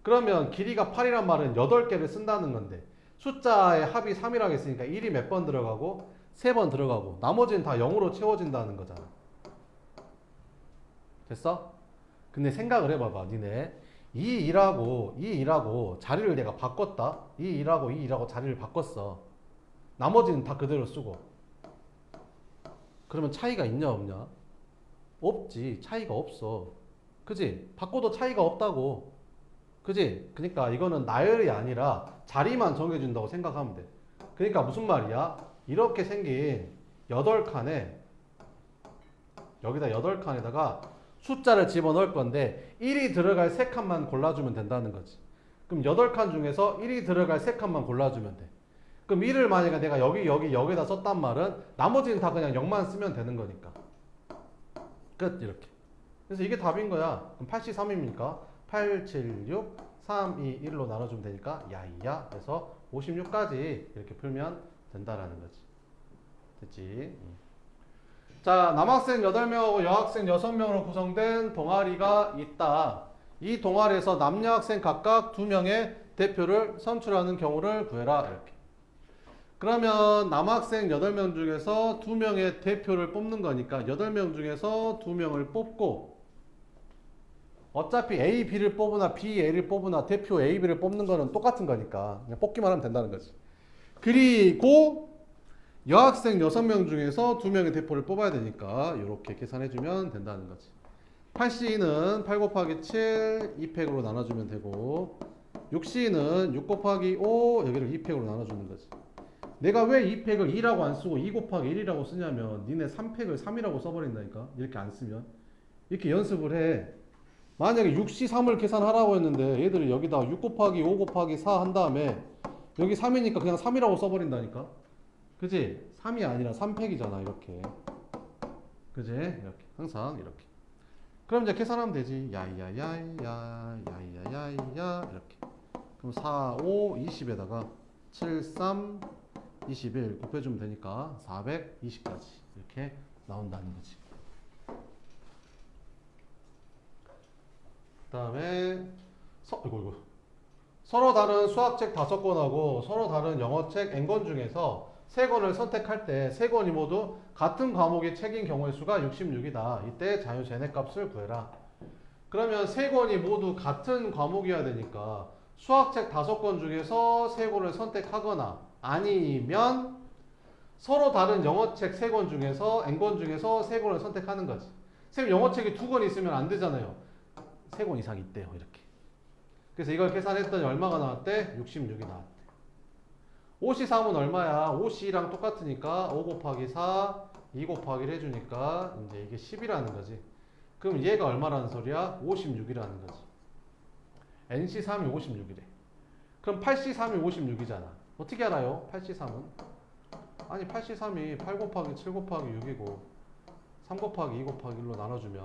Speaker 1: 그러면 길이가 8이란 말은 8개를 쓴다는 건데 숫자의 합이 3이라고 했으니까 1이 몇 번 들어가고 3번 들어가고 나머지는 다 0으로 채워진다는 거잖아. 됐어? 근데 생각을 해봐봐. 니네 이 일하고 자리를 내가 바꿨다. 이 일하고 자리를 바꿨어. 나머지는 다 그대로 쓰고. 그러면 차이가 있냐 없냐? 없지. 차이가 없어. 그지? 바꿔도 차이가 없다고. 그지? 그러니까 이거는 나열이 아니라 자리만 정해준다고 생각하면 돼. 그러니까 무슨 말이야? 이렇게 생긴 8칸에 여기다 8칸에다가 숫자를 집어넣을 건데 1이 들어갈 3칸만 골라주면 된다는 거지. 그럼 8칸 중에서 1이 들어갈 3칸만 골라주면 돼. 그럼 1을 만약에 내가 여기다 썼단 말은 나머지는 다 그냥 0만 쓰면 되는 거니까. 끝. 이렇게. 그래서 이게 답인 거야. 그럼 83입니까? 8, 7, 6, 3, 2, 1로 나눠주면 되니까 야이야. 그래서 56까지 이렇게 풀면 된다라는 거지. 됐지? 자, 남학생 8명하고 여학생 6명으로 구성된 동아리가 있다. 이 동아리에서 남녀 학생 각각 2명의 대표를 선출하는 경우를 구해라. 이렇게. 그러면 남학생 8명 중에서 2명의 대표를 뽑는 거니까 8명 중에서 2명을 뽑고 어차피 A, B를 뽑으나 B, A를 뽑으나 대표 A, B를 뽑는 거는 똑같은 거니까 그냥 뽑기만 하면 된다는 거지. 그리고 여학생 6명 중에서 2명의 대표를 뽑아야 되니까 이렇게 계산해주면 된다는 거지. 8C는 8 곱하기 7 2팩으로 나눠주면 되고 6C는 6 곱하기 5 여기를 2팩으로 나눠주는 거지. 내가 왜 2팩을 2라고 안 쓰고 2 곱하기 1이라고 쓰냐면 니네 3팩을 3이라고 써버린다니까. 이렇게 안 쓰면. 이렇게 연습을 해. 만약에 6C 3을 계산하라고 했는데 얘들이 여기다 6 곱하기 5 곱하기 4 한 다음에 여기 3이니까 그냥 3이라고 써버린다니까. 그지? 3이 아니라 3팩이잖아 이렇게. 그지? 이렇게 항상 이렇게. 그럼 이제 계산하면 되지. 야야야야 야야야야 이렇게. 그럼 4, 5, 20에다가 7, 3, 21 곱해주면 되니까 420까지 이렇게 나온다는 거지. 그 다음에 서로 다른 수학책 5권하고 서로 다른 영어책 N권 중에서 3권을 선택할 때 3권이 모두 같은 과목의 책인 경우의 수가 66이다. 이때 자유제네 값을 구해라. 그러면 3권이 모두 같은 과목이어야 되니까 수학책 5권 중에서 3권을 선택하거나 아니면 서로 다른 영어책 3권 중에서 N권 중에서 3권을 선택하는 거지. 쌤 영어책이 2권 있으면 안 되잖아요. 3권 이상 있대요. 이렇게. 그래서 이걸 계산했더니 얼마가 나왔대? 66이 나왔대. 5C3은 얼마야? 5C랑 똑같으니까 5 곱하기 4, 2 곱하기 1 해주니까 이제 이게 10이라는 거지. 그럼 얘가 얼마라는 소리야? 56이라는 거지. NC3이 56이래. 그럼 8C3이 56이잖아. 어떻게 알아요? 8C3은? 아니 8C3이 8 곱하기 7 곱하기 6이고 3 곱하기 2 곱하기 1로 나눠주면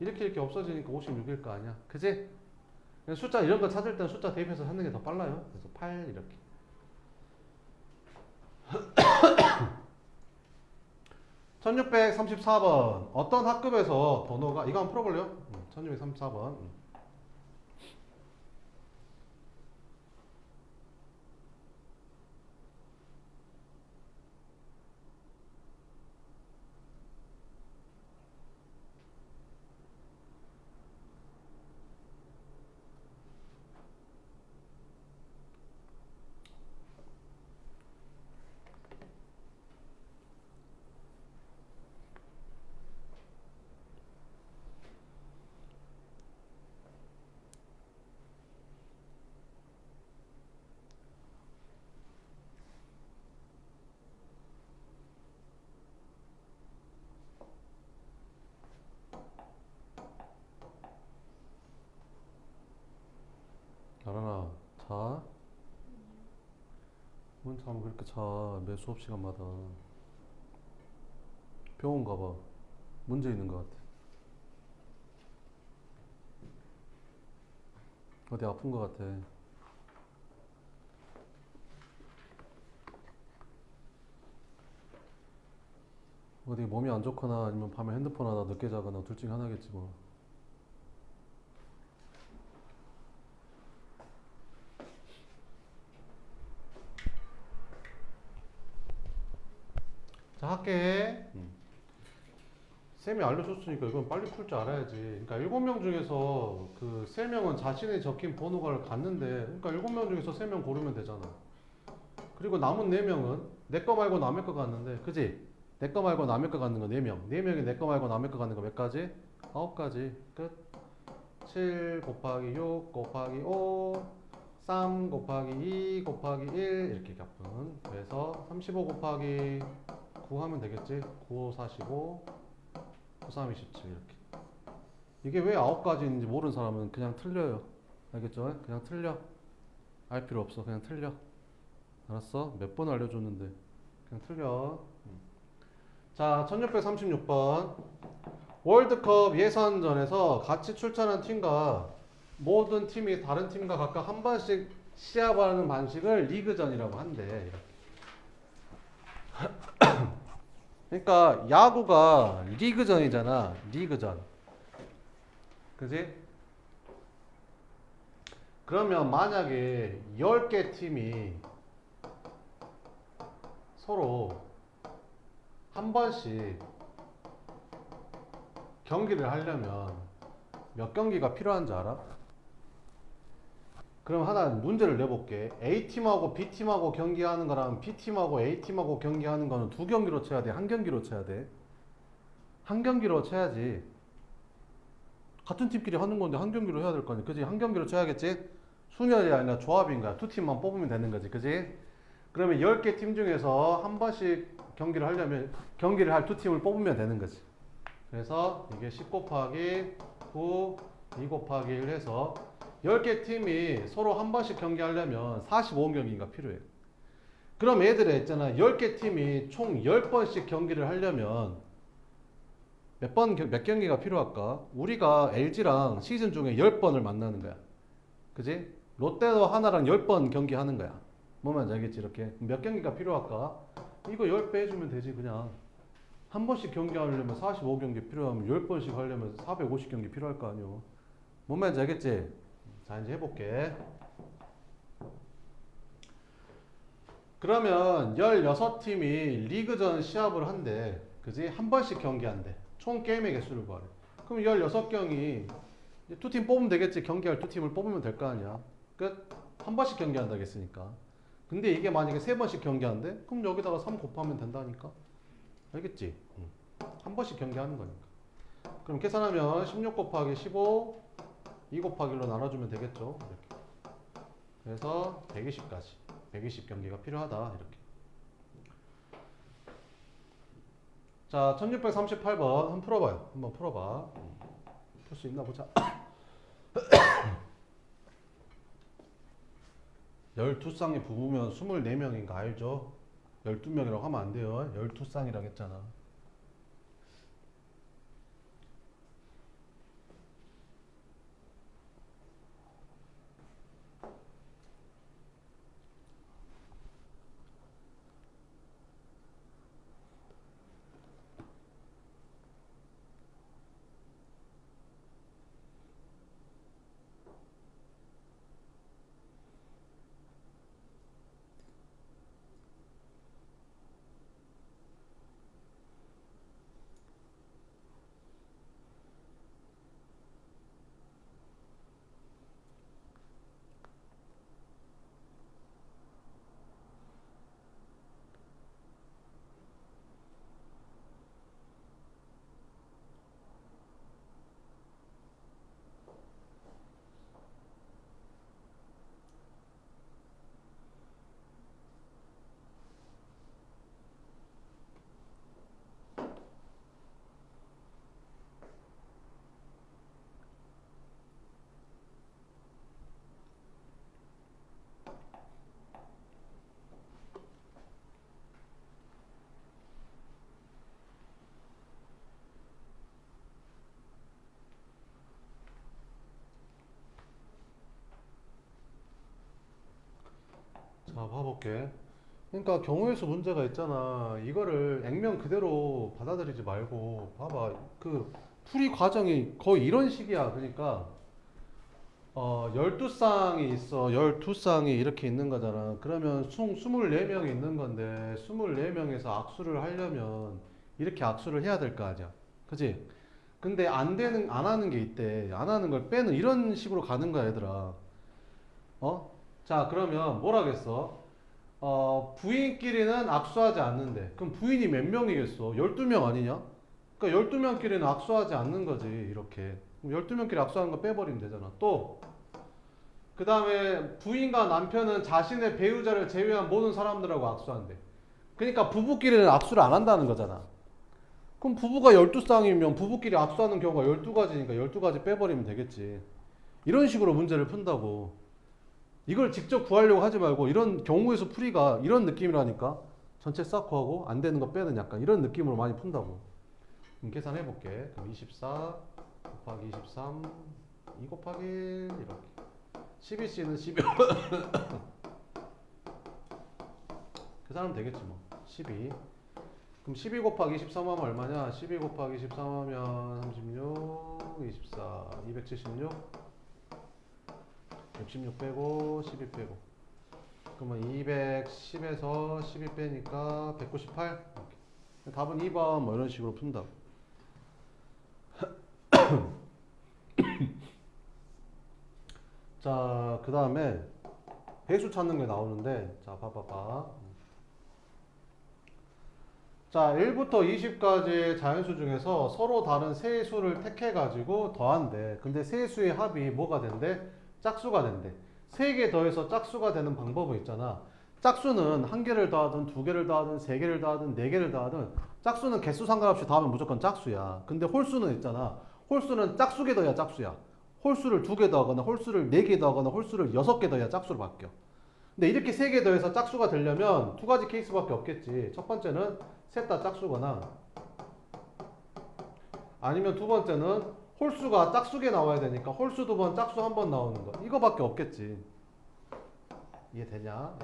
Speaker 1: 이렇게 없어지니까 56일 거 아니야. 그지? 숫자 이런 거 찾을 때는 숫자 대입해서 하는 게 더 빨라요. 그래서 8 이렇게. 1634번 어떤 학급에서 번호가 이거 한번 풀어볼래요? 1634번 나란아 자 뭔 잠을 그렇게 자 매 수업 시간마다 병원 가봐 문제 있는 것 같아 어디 아픈 것 같아 어디 몸이 안 좋거나 아니면 밤에 핸드폰 하다 늦게 자거나 둘 중에 하나겠지 뭐. 자 할게. 쌤이 알려줬으니까 이건 빨리 풀 줄 알아야지. 그러니까 7명 중에서 그 3명은 자신의 적힌 번호가를 갔는데 그러니까 7명 중에서 3명 고르면 되잖아. 그리고 남은 4명은 내 거 말고 남의 거 갔는데 그지? 내 거 말고 남의 거 갖는 거 4명. 4명이 내 거 말고 남의 거 갖는 거 몇 가지? 9가지. 끝. 7 곱하기 6 곱하기 5 3 곱하기 2 곱하기 1 이렇게 갚은. 그래서 35 곱하기 9 하면 되겠지? 9, 5, 45 9, 3, 27 이렇게. 이게 왜 9가지인지 모르는 사람은 그냥 틀려요. 알겠죠? 그냥 틀려. 알 필요 없어. 그냥 틀려. 알았어? 몇 번 알려줬는데 그냥 틀려. 자 1636번 월드컵 예선전에서 같이 출전한 팀과 모든 팀이 다른 팀과 각각 한 번씩 시합하는 방식을 리그전이라고 한대. 그러니까 야구가 리그전이잖아. 리그전. 그지? 그러면 만약에 10개 팀이 서로 한 번씩 경기를 하려면 몇 경기가 필요한 줄 알아? 그럼 하나 문제를 내볼게. A팀하고 B팀하고 경기하는 거랑 B팀하고 A팀하고 경기하는 거는 2경기로 쳐야 돼? 한 경기로 쳐야 돼? 한 경기로 쳐야지. 같은 팀끼리 하는 건데 한 경기로 해야 될 거 아니야. 그지? 한 경기로 쳐야겠지? 순열이 아니라 조합인 거야. 2팀만 뽑으면 되는 거지. 그지? 그러면 10개 팀 중에서 한 번씩 경기를 하려면 경기를 할 2팀을 뽑으면 되는 거지. 그래서 이게 10 곱하기 9, 2 곱하기 1 해서 10개 팀이 서로 한 번씩 경기하려면 45경기가 필요해. 그럼 얘들아 있잖아. 10개 팀이 총 10번씩 경기를 하려면 몇 경기가 필요할까? 우리가 LG랑 시즌 중에 10번을 만나는 거야. 그지? 롯데도 하나랑 10번 경기하는 거야. 뭐만 알겠지 이렇게. 몇 경기가 필요할까? 이거 10배 해주면 되지 그냥. 한 번씩 경기하려면 45경기 필요하면 10번씩 하려면 450경기 필요할 거 아니오. 뭔 말인지 알겠지? 자 이제 해볼게. 그러면 16팀이 리그전 시합을 한대. 그지? 한 번씩 경기한대. 총 게임의 개수를 구하래. 그럼 16경이 2팀 뽑으면 되겠지. 경기할 2팀을 뽑으면 될 거 아니야. 끝. 한 번씩 경기한다고 했으니까. 근데 이게 만약에 세 번씩 경기한대? 그럼 여기다가 3 곱하면 된다니까. 알겠지? 한 번씩 경기하는 거니까. 그럼 계산하면 16 곱하기 15, 2 곱하기 1로 나눠주면 되겠죠. 이렇게. 그래서 120까지. 120 경기가 필요하다. 이렇게. 자, 1638번 한번 풀어봐요. 한번 풀어봐. 풀 수 있나 보자. 12쌍의 부부면 24명인 거 알죠? 12명이라고 하면 안 돼요. 12쌍이라고 했잖아. 자, 봐볼게. 그러니까 경우의 수 문제가 있잖아. 이거를 액면 그대로 받아들이지 말고 봐봐. 그 풀이 과정이 거의 이런 식이야. 그러니까 12쌍이 있어. 12쌍이 이렇게 있는 거잖아. 그러면 총 24명이 있는 건데 24명에서 악수를 하려면 이렇게 악수를 해야 될 거 아니야. 그지? 근데 안 하는 게 있대. 안 하는 걸 빼는 이런 식으로 가는 거야, 얘들아. 어? 자, 그러면 뭐라겠어? 부인끼리는 악수하지 않는데. 그럼 부인이 몇 명이겠어? 12명 아니냐? 그러니까 12명끼리는 악수하지 않는 거지, 이렇게. 그럼 12명끼리 악수하는 거 빼버리면 되잖아. 또, 그 다음에 부인과 남편은 자신의 배우자를 제외한 모든 사람들하고 악수한대. 그러니까 부부끼리는 악수를 안 한다는 거잖아. 그럼 부부가 12쌍이면 부부끼리 악수하는 경우가 12가지니까 12가지 빼버리면 되겠지. 이런 식으로 문제를 푼다고. 이걸 직접 구하려고 하지 말고 이런 경우에서 풀이가 이런 느낌이라니까. 전체 쌓고 하고 안 되는 거 빼는 약간 이런 느낌으로 많이 푼다고. 그럼 계산해 볼게. 그럼 24 곱하기 23 2 곱하기 1 이렇게. 12c는 12 계산하면 되겠지 뭐. 12 그럼 12 곱하기 13 하면 얼마냐? 12 곱하기 13 하면 36 24 276 66 빼고 12 빼고 그러면 210에서 12 빼니까 198 이렇게. 답은 2번 뭐 이런 식으로 푼다. 자, 그 다음에 배수 찾는 게 나오는데 자, 봐봐봐. 자, 1부터 20까지 자연수 중에서 서로 다른 세 수를 택해가지고 더한대. 근데 세 수의 합이 뭐가 된대? 짝수가 된대. 세 개 더해서 짝수가 되는 방법은 있잖아. 짝수는 한 개를 더하든 두 개를 더하든 세 개를 더하든 네 개를 더하든 짝수는 개수 상관없이 더하면 무조건 짝수야. 근데 홀수는 있잖아. 홀수는 짝수개 더해야 짝수야. 홀수를 두 개 더하거나 홀수를 네 개 더하거나 홀수를 여섯 개 더해야 짝수로 바뀌어. 근데 이렇게 세 개 더해서 짝수가 되려면 두 가지 케이스밖에 없겠지. 첫 번째는 셋 다 짝수거나 아니면 두 번째는 홀수가 짝수게 나와야 되니까 홀수 두 번, 짝수 한 번 나오는 거. 이거밖에 없겠지. 이해되냐?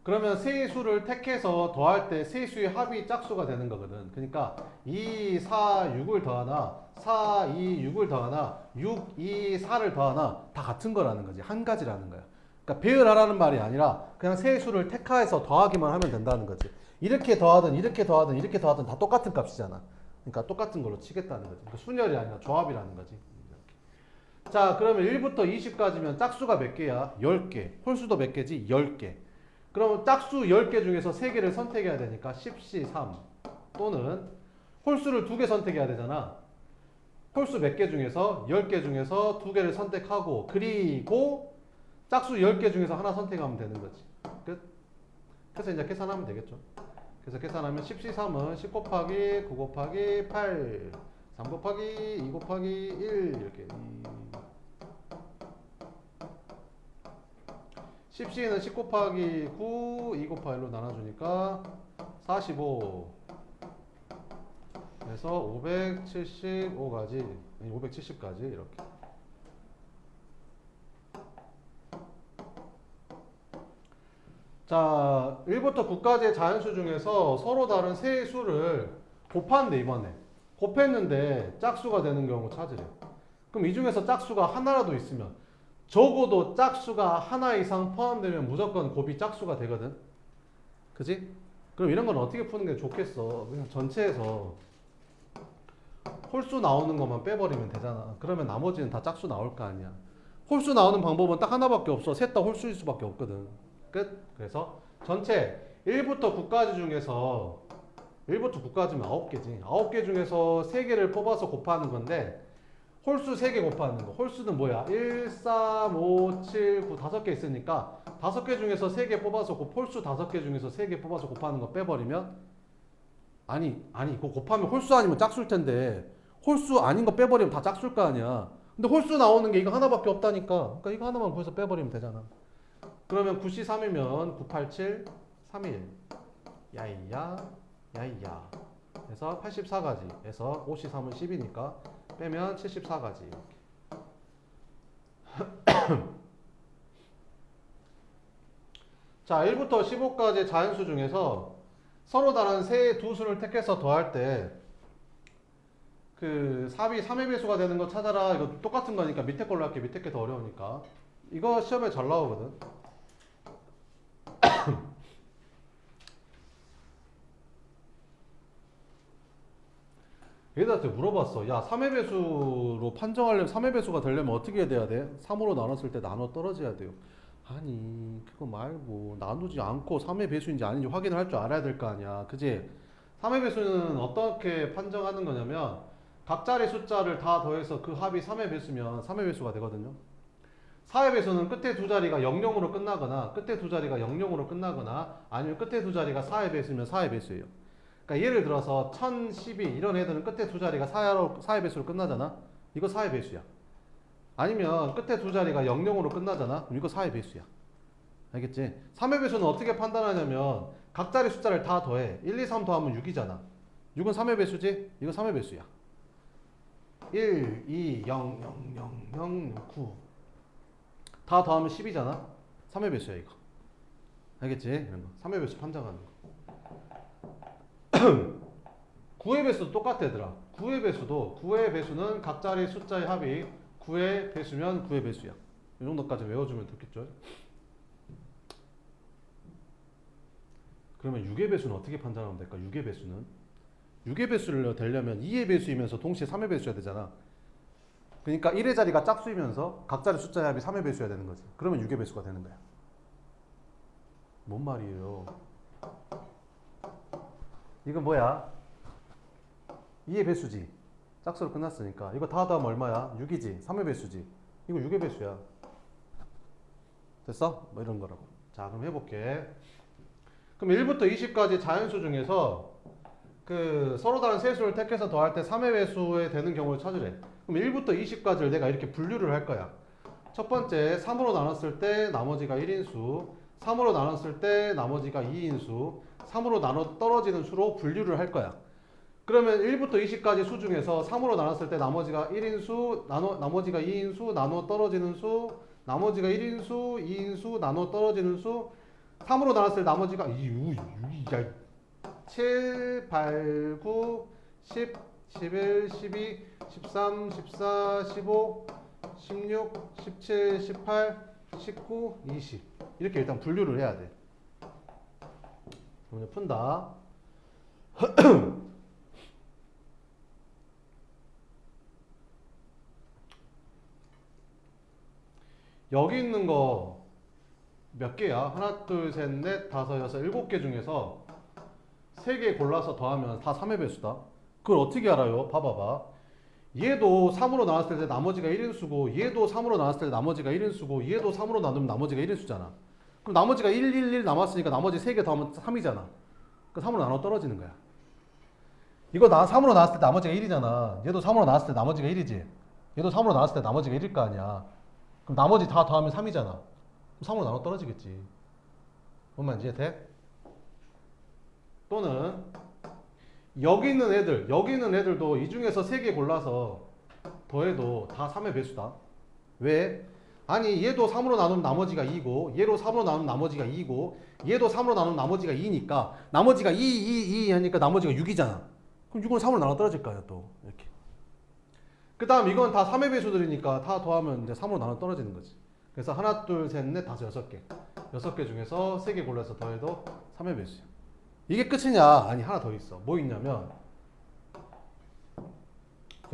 Speaker 1: 그러면 세 수를 택해서 더할 때 세 수의 합이 짝수가 되는 거거든. 그러니까 2, 4, 6을 더하나 4, 2, 6을 더하나 6, 2, 4를 더하나 다 같은 거라는 거지. 한 가지라는 거야. 그러니까 배열하라는 말이 아니라 그냥 세 수를 택해서 더하기만 하면 된다는 거지. 이렇게 더하든 이렇게 더하든 이렇게 더하든 다 똑같은 값이잖아. 그러니까 똑같은 걸로 치겠다는 거지. 그러니까 순열이 아니라 조합이라는 거지. 이렇게. 자, 그러면 1부터 20까지면 짝수가 몇 개야? 10개. 홀수도 몇 개지? 10개. 그럼 짝수 10개 중에서 3개를 선택해야 되니까 10C3 또는 홀수를 2개 선택해야 되잖아. 홀수 몇 개 중에서 10개 중에서 2개를 선택하고 그리고 짝수 10개 중에서 하나 선택하면 되는 거지. 끝. 그래서 이제 계산하면 되겠죠. 그래서 계산하면 10C3은 10 곱하기 9 곱하기 8 3 곱하기 2 곱하기 1 이렇게 10C는 10 곱하기 9 2 곱하기 1로 나눠주니까 45 그래서 575까지 570까지 이렇게. 자, 1부터 9까지의 자연수 중에서 서로 다른 세 수를 곱하는데 이번에 곱했는데 짝수가 되는 경우 찾으래. 그럼 이 중에서 짝수가 하나라도 있으면 적어도 짝수가 하나 이상 포함되면 무조건 곱이 짝수가 되거든. 그지? 그럼 이런 건 어떻게 푸는 게 좋겠어? 그냥 전체에서 홀수 나오는 것만 빼버리면 되잖아. 그러면 나머지는 다 짝수 나올 거 아니야. 홀수 나오는 방법은 딱 하나밖에 없어. 셋 다 홀수일 수밖에 없거든. 끝. 그래서 전체 1부터 9까지 중에서 1부터 9까지면 9개지. 9개 중에서 3개를 뽑아서 곱하는 건데 홀수 3개 곱하는 거. 홀수는 뭐야? 1, 3, 5, 7, 9 5개 있으니까 5개 중에서 3개 뽑아서 홀수 5개 중에서 3개 뽑아서 곱하는 거 빼버리면 아니 그거 곱하면 홀수 아니면 짝수일 텐데 홀수 아닌 거 빼버리면 다 짝수일 거 아니야. 근데 홀수 나오는 게 이거 하나밖에 없다니까. 그러니까 이거 하나만 구해서 빼버리면 되잖아. 그러면 9C3이면 987, 31 야이야 야이야 그래서 84가지 해서 5C3은 10이니까 빼면 74가지 이렇게. 자, 1부터 15까지 자연수 중에서 서로 다른 두 수를 택해서 더할 때 그 삽이 3의 배수가 되는 거 찾아라. 이거 똑같은 거니까 밑에 걸로 할게. 밑에 게 더 어려우니까. 이거 시험에 잘 나오거든. 얘들한테 물어봤어. 야, 3의 배수로 판정하려면 3의 배수가 되려면 어떻게 돼야 돼? 3으로 나눴을 때 나눠 떨어져야 돼요. 아니, 그거 말고 나누지 않고 3의 배수인지 아닌지 확인을 할 줄 알아야 될 거 아니야. 그지? 3의 배수는 어떻게 판정하는 거냐면 각자리 숫자를 다 더해서 그 합이 3의 배수면 3의 배수가 되거든요. 4의 배수는 끝에 두 자리가 00으로 끝나거나 끝에 두 자리가 00으로 끝나거나 아니면 끝에 두 자리가 4의 배수면 4의 배수예요. 그러니까 예를 들어서 1012 이런 애들은 끝에 두 자리가 4의 배수로 끝나잖아. 이거 4의 배수야. 아니면 끝에 두 자리가 00으로 끝나잖아. 그럼 이거 4의 배수야. 알겠지? 3의 배수는 어떻게 판단하냐면 각자리 숫자를 다 더해. 1, 2, 3 더하면 6이잖아. 6은 3의 배수지? 이거 3의 배수야. 1, 2, 0, 0, 0, 0, 9 다 더하면 10이잖아. 3의 배수야 이거. 알겠지? 이런 거. 3의 배수 판정하는 거. 9의 배수도 똑같아 얘들아. 9의 배수는 각자리 숫자의 합이 9의 배수면 9의 배수야. 이 정도까지 외워주면 좋겠죠. 그러면 6의 배수는 어떻게 판단하면 될까? 6의 배수는 6의 배수를 되려면 2의 배수이면서 동시에 3의 배수여야 되잖아. 그러니까 1의 자리가 짝수이면서 각자리 숫자의 합이 3의 배수여야 되는 거지. 그러면 6의 배수가 되는 거야. 뭔 말이에요? 이건 뭐야? 2의 배수지. 짝수로 끝났으니까. 이거 다 더하면 얼마야? 6이지. 3의 배수지. 이거 6의 배수야. 됐어? 뭐 이런 거라고. 자, 그럼 해볼게. 그럼 1부터 20까지 자연수 중에서 그 서로 다른 세 수를 택해서 더할 때 3의 배수에 되는 경우를 찾으래. 그럼 1부터 20까지를 내가 이렇게 분류를 할 거야. 첫 번째 3으로 나눴을 때 나머지가 1인수, 3으로 나눴을 때 나머지가 2인수, 3으로 나눠 떨어지는 수로 분류를 할 거야. 그러면 1부터 20까지 수 중에서 3으로 나눴을 때 나머지가 1인수, 나머지가 2인수, 나눠 떨어지는 수, 나머지가 1인수, 2인수, 나눠 떨어지는 수, 3으로 나눴을 때 나머지가 7, 8, 9, 10, 11, 12, 13, 14, 15, 16, 17, 18, 19, 20 이렇게 일단 분류를 해야 돼. 그럼 푼다. 여기 있는 거 몇 개야? 하나, 둘, 셋, 넷, 다섯, 여섯, 일곱 개 중에서 3개 골라서 더하면 다 3의 배수다. 그걸 어떻게 알아요? 봐봐봐. 얘도 3으로 나눴을 때 나머지가 1인수고 얘도 3으로 나눴을 때 나머지가 1인수고 얘도 3으로 나누면 나머지가 1인수잖아. 그럼 나머지가 1, 1, 1 남았으니까 나머지 3개 더하면 3이잖아. 그 3으로 나눠 떨어지는 거야. 이거 3으로 나눴을 때 나머지가 1이잖아. 얘도 3으로 나눴을 때 나머지가 1이지. 얘도 3으로 나눴을 때 나머지가 1일 거 아니야. 그럼 나머지 다 더하면 3이잖아. 3으로 나눠 떨어지겠지. 뭔 말인지 돼? 또는 여기 있는 애들도 이 중에서 3개 골라서 더해도 다 3의 배수다. 왜? 아니 얘도 3으로 나누면 나머지가 2고 얘로 3으로 나누면 나머지가 2고 얘도 3으로 나누면 나머지가 2니까 나머지가 2 하니까 나머지가 6이잖아. 그럼 6은 3으로 나눠 떨어질 거야 또 이렇게. 그 다음 이건 다 3의 배수들이니까 다 더하면 이제 3으로 나눠 떨어지는 거지. 그래서 하나, 둘, 셋, 넷, 다섯, 6개. 6개 중에서 3개 골라서 더해도 3의 배수야. 이게 끝이냐? 아니 하나 더 있어. 뭐 있냐면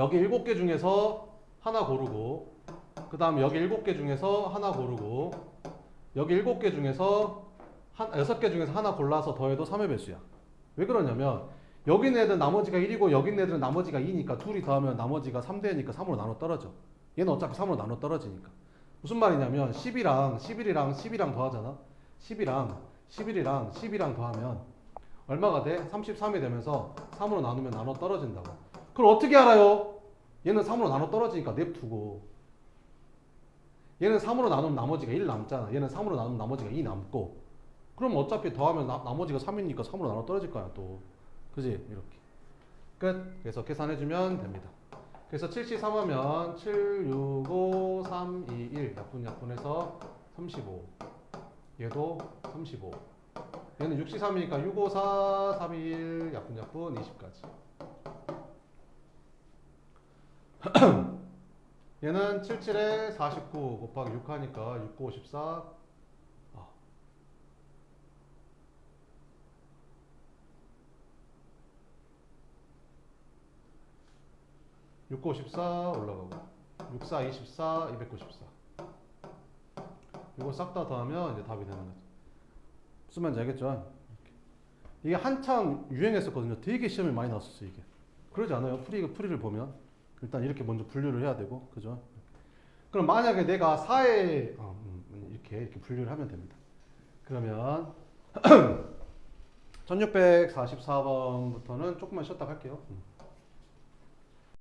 Speaker 1: 여기 7개 중에서 하나 고르고 그 다음 여기 7개 중에서 하나 고르고 여기 7개 중에서 6개 중에서 하나 골라서 더해도 3의 배수야. 왜 그러냐면 여기 있는 애들은 나머지가 1이고 여기 있는 애들은 나머지가 2니까 둘이 더하면 나머지가 3대니까 3으로 나눠 떨어져. 얘는 어차피 3으로 나눠 떨어지니까. 무슨 말이냐면 10이랑 11이랑 12랑 더하잖아. 10이랑 11이랑 12랑 더하면 얼마가 돼? 33이 되면서 3으로 나누면 나눠 떨어진다고. 그걸 어떻게 알아요? 얘는 3으로 나눠 떨어지니까 냅두고 얘는 3으로 나누면 나머지가 1 남잖아. 얘는 3으로 나누면 나머지가 2 남고 그럼 어차피 더하면 나머지가 3이니까 3으로 나눠 떨어질 거야 또. 그지? 이렇게 끝. 그래서 계산해주면 됩니다. 그래서 7C3 하면 7, 6, 5, 3, 2, 1 약분해서 35. 얘도 35. 얘는 6C3이니까 6, 5, 4, 3, 2, 1 약분 20까지. 얘는 77에 49 곱하기 6 하니까 6, 9, 54. 6, 9, 54 올라가고 6, 4, 24, 294. 이거 싹 다 더하면 이제 답이 되는 거죠. 무슨 말인지 알겠죠? 이게 한참 유행했었거든요. 되게 시험에 많이 나왔었어요, 이게. 그러지 않아요? 풀이를 보면. 일단 이렇게 먼저 분류를 해야 되고, 그죠? 그럼 만약에 내가 4에, 이렇게 분류를 하면 됩니다. 그러면, 1644번부터는 조금만 쉬었다 갈게요.